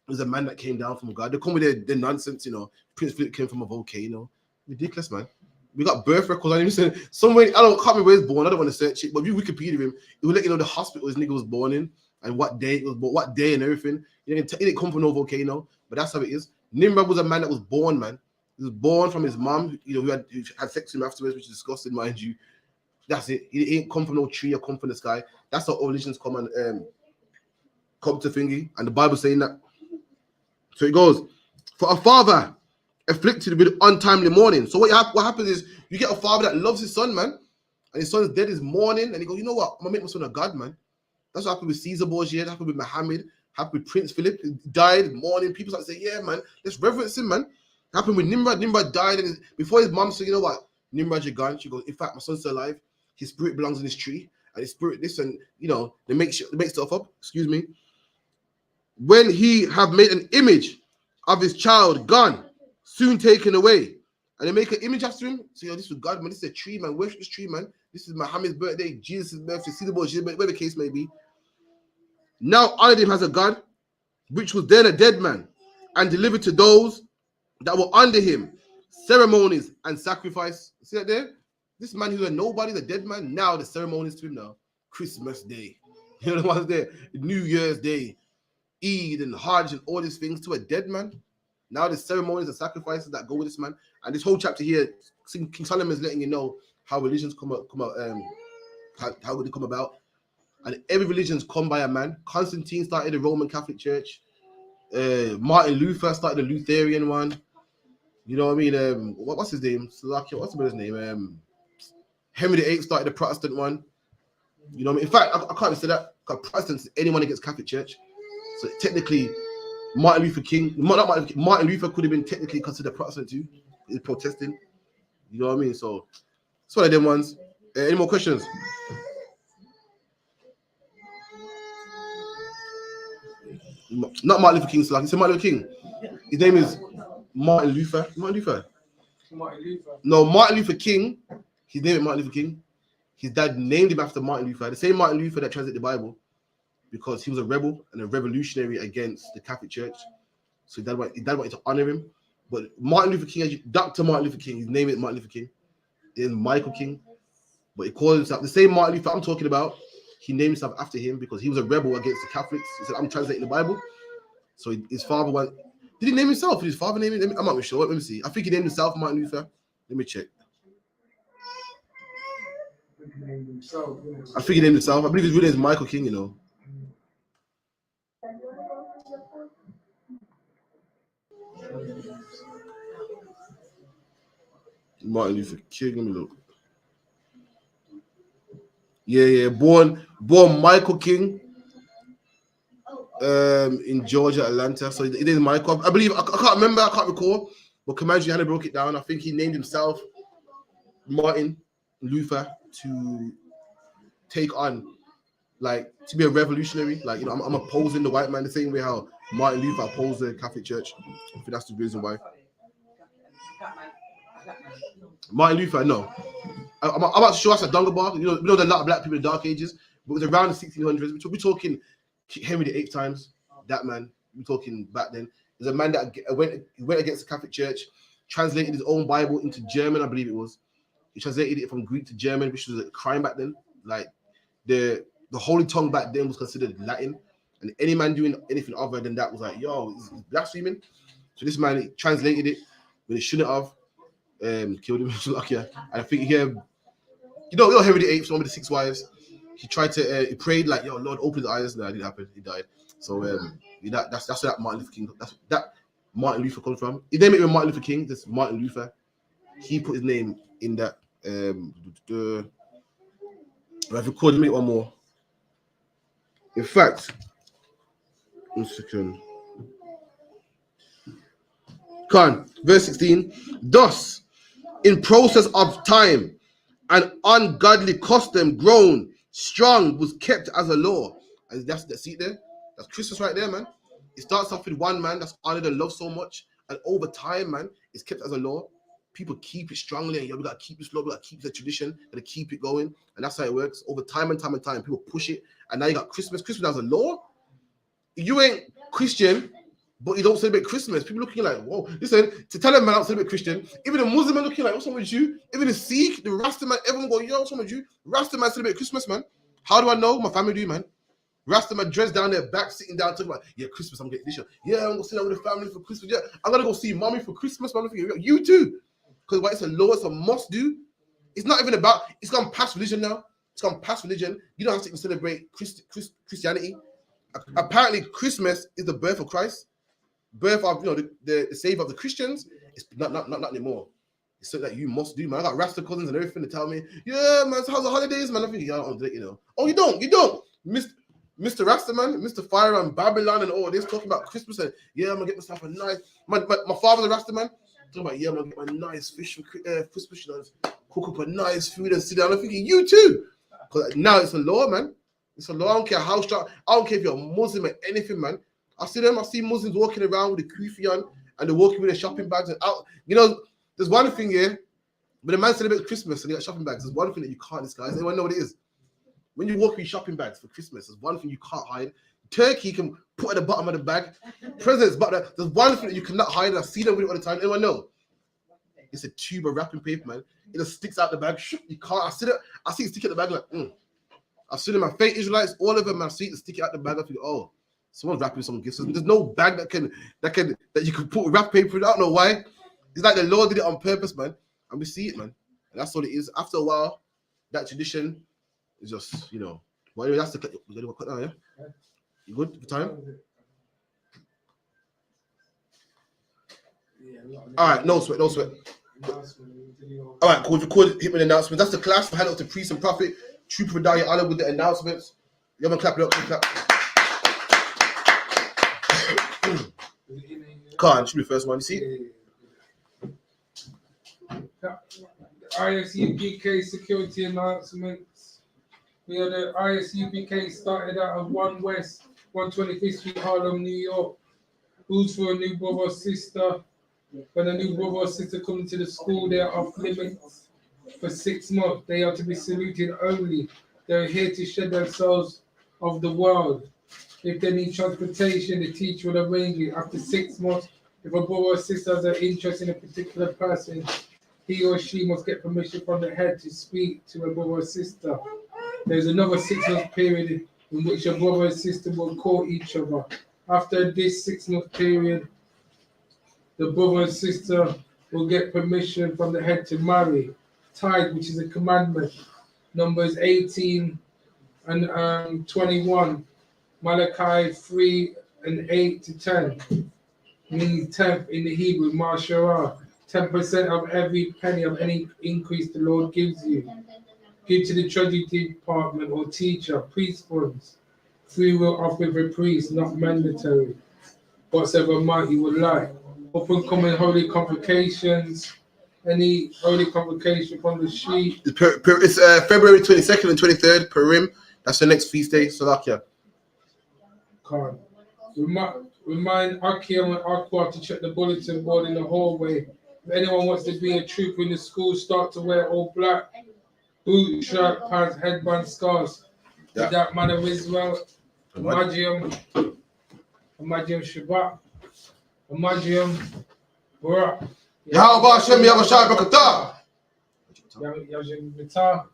J: was a man that came down from God. They come with their nonsense, Prince Philip came from a volcano. Ridiculous, man. We got birth records. I even said somewhere, can't remember where he was born. I don't want to search it, but if you Wikipedia him, it will let you know the hospital his nigga was born in and what day it was born, what day and everything. It didn't come from no volcano, but that's how it is. Nimrod was a man that was born, man. He was born from his mom, who had sex with him afterwards, which is disgusting, mind you. That's it. He ain't come from no tree or come from the sky. That's how all religions come on. come to thingy, and the Bible saying that. So it goes, for a father afflicted with untimely mourning. So what happens is you get a father that loves his son, man, and his son's dead is mourning, and he goes, you know what? I'm gonna make my son a god, man. That's what happened with Caesar Borgia, that happened with Muhammad, happened with Prince Philip, he died, mourning. People start to say, yeah, man, let's reverence him, man. Happened with Nimrod. Nimrod died, and before his mom said, you know what? Nimrod, you're gone. She goes, in fact, my son's still alive. His spirit belongs in this tree, and his spirit, this, and you know, they make stuff up. Excuse me. When he have made an image of his child gone, soon taken away, and they make an image after him. So, yo, this is God, man. This is a tree, man. Worship this tree, man. This is Muhammad's birthday, Jesus' birthday, Caesar Borgia, whatever the case may be. Now honored him as a god, which was then a dead man, and delivered to those that were under him ceremonies and sacrifice. See that there? This man who's a nobody, the dead man, now the ceremonies to him now. Christmas Day, you know the ones there, New Year's Day, Eid and Hajj and all these things to a dead man. Now the ceremonies and sacrifices that go with this man. And this whole chapter here, King Solomon is letting you know how religions come out, how they come about. And every religion's come by a man. Constantine started the Roman Catholic Church. Martin Luther started the Lutheran one. You know what I mean? What's his name? Slovakia. What's the brother's name? Henry VIII started the Protestant one. You know what I mean? In fact, I can't even say that. Because Protestants, anyone against Catholic Church. So technically, Martin Luther could have been technically considered Protestant too. He's protesting. You know what I mean? So it's one of them ones. Any more questions? Not Martin Luther King, Slack. He said Martin Luther King. His name is Martin Luther. Martin Luther. No, Martin Luther King. His name is Martin Luther King. His dad named him after Martin Luther. The same Martin Luther that translated the Bible, because he was a rebel and a revolutionary against the Catholic Church. So his dad wanted to honor him. But Martin Luther King, Dr. Martin Luther King, his name is Martin Luther King. His name is Michael King. But he called himself, the same Martin Luther I'm talking about, he named himself after him because he was a rebel against the Catholics. He said, I'm translating the Bible. So his father went, did he name himself? Did his father name him? I'm not sure. Let me see. I think he named himself Martin Luther. Let me check. I think he named himself. I believe his real name is Michael King, you know. Martin Luther King, let me look. Yeah. Born Michael King in Georgia, Atlanta. So it is Michael. I believe, I can't remember, I can't recall, but Commander Johanna broke it down. I think he named himself Martin Luther to take on, like, to be a revolutionary. Like, you know, I'm opposing the white man the same way how Martin Luther opposed the Catholic Church. I think that's the reason why. Martin Luther, no. I'm about to show us a Dungabar. You know, there are a lot of black people in the Dark Ages, but it was around the 1600s. We're talking Henry VIII times. That man, we're talking back then. There's a man that went against the Catholic Church, translated his own Bible into German, I believe it was. He translated it from Greek to German, which was a crime back then. Like the holy tongue back then was considered Latin, and any man doing anything other than that was like, yo, he's blaspheming. So this man translated it when he shouldn't have. Killed him. And I think you know Henry VIII, one of the 6 wives. He tried to, he prayed like, yo, Lord, open his eyes. No, it didn't happen. He died. So that's where that Martin Luther King, that Martin Luther comes from. His name ain't Martin Luther King. This Martin Luther. He put his name in that. I've recorded me one more. In fact, 1 second. Verse 16. Thus, in process of time, an ungodly custom grown strong was kept as a law. And that's see there? That's Christmas right there, man. It starts off with one man that's honored and loved so much, and over time, man, it's kept as a law. People keep it strongly, and we gotta keep this law, we gotta keep the tradition, gotta keep it going, and that's how it works. Over time and time and time, people push it, and now you got Christmas. Christmas as a law. You ain't Christian, but you don't celebrate Christmas. People looking like, whoa. Listen, to tell a man I don't celebrate Christian, even a Muslim man looking like, what's wrong with you? Even a Sikh, the Rasta man, everyone going, yo, what's wrong with you? Rasta man celebrate Christmas, man. How do I know? My family do, man. Rasta man dressed down their back, sitting down, talking about, yeah, Christmas, I'm getting this year. Yeah, I'm gonna sit down with the family for Christmas. Yeah, I'm gonna go see mommy for Christmas, man. You too. Because it's a law, it's a must do. It's not even about, it's gone past religion now. It's gone past religion. You don't have to even celebrate Christianity. Apparently, Christmas is the birth of Christ, birth of the savior of the Christians. It's not anymore. It's something that you must do, man. I got Rasta cousins and everything to tell me, yeah, man, how's the holidays, man? I think, yeah, I don't do it, Oh, you don't. Mr. Rasta, man, Mr. Fire and Babylon and all this, talking about Christmas and, yeah, I'm going to get myself a nice, my father's a Rasta, man, talking about, yeah, I'm going to get my nice fish for Christmas, cook up a nice food and sit down. I'm thinking, you too. Because now it's a law, man. It's a law. I don't care how strong, I don't care if you're a Muslim or anything, man. I see Muslims walking around with a kufi on and they're walking with their shopping bags and out. There's one thing here, when a man celebrates Christmas and he got shopping bags, there's one thing that you can't disguise. Anyone know what it is? When you walk with your shopping bags for Christmas, there's one thing you can't hide. Turkey you can put at the bottom of the bag. Presents, but there's one thing that you cannot hide. I see them with it all the time. Anyone know? It's a tube of wrapping paper, man. It just sticks out the bag. You can't. I see it stick at the bag like, I've seen my fake Israelites, all of them, man. I see it stick it out the bag. I think, oh, someone's wrapping some gifts. There's no bag that you can put wrap paper in. I don't know why. It's like the Lord did it on purpose, man. And we see it, man. And that's all it is. After a while, that tradition is just, But anyway, that's the we're gonna cut down, yeah? You good for time? All right, no sweat. All right, cool. Record hit with the announcements. That's the class. Hand out to priest and prophet. True Pradaya Allah with the announcements. You haven't clap it up, clap. Khan, should be the first one. You see?
I: ISUPK security announcements. We had the ISUPK started out of 1 West, 125th Street, Harlem, New York. Rules for a new brother or sister. When a new brother or sister comes to the school, they are off limits for 6 months. They are to be saluted only. They are here to shed themselves of the world. If they need transportation, the teacher will arrange it. After 6 months, if a brother or sister has an interest in a particular person, he or she must get permission from the head to speak to a brother or sister. There's another 6 month period in which a brother and sister will call each other. After this 6 month period, the brother and sister will get permission from the head to marry. Tithe, which is a commandment. Numbers 18 and 21. Malachi 3 and 8 to 10. Means 10th in the Hebrew, Mashara. 10% of every penny of any increase the Lord gives you. Give to the treasury department or teacher, priest funds. Free will offered for priests, not mandatory. Whatsoever amount you would like. Open common holy convocations. Any holy convocation from the sheet.
J: It's February 22nd and 23rd, Purim. That's the next feast day, Salakia.
I: Remind Akim and Aqua to check the bulletin board in the hallway. If anyone wants to be a trooper in the school, start to wear all black. Boot, shirt, pants, headband, scarves. Yeah. That man of Israel, Amagium Shabbat, Amagium Barak.
J: Yahweh Hashem Yahweh Brakatah.
I: Yajim Bata.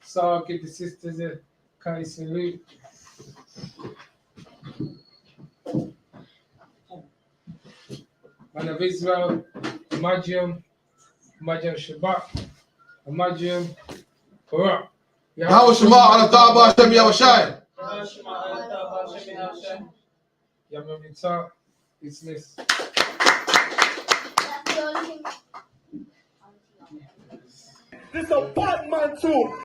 I: So give the sisters a kind salute. Man of Israel, Amagium Shabbat, Amagium Barak.
J: Yahweh Shema Alatah Hashem Yahweh.
I: Yahweh Bata. Dismiss.
D: This is a Batman too.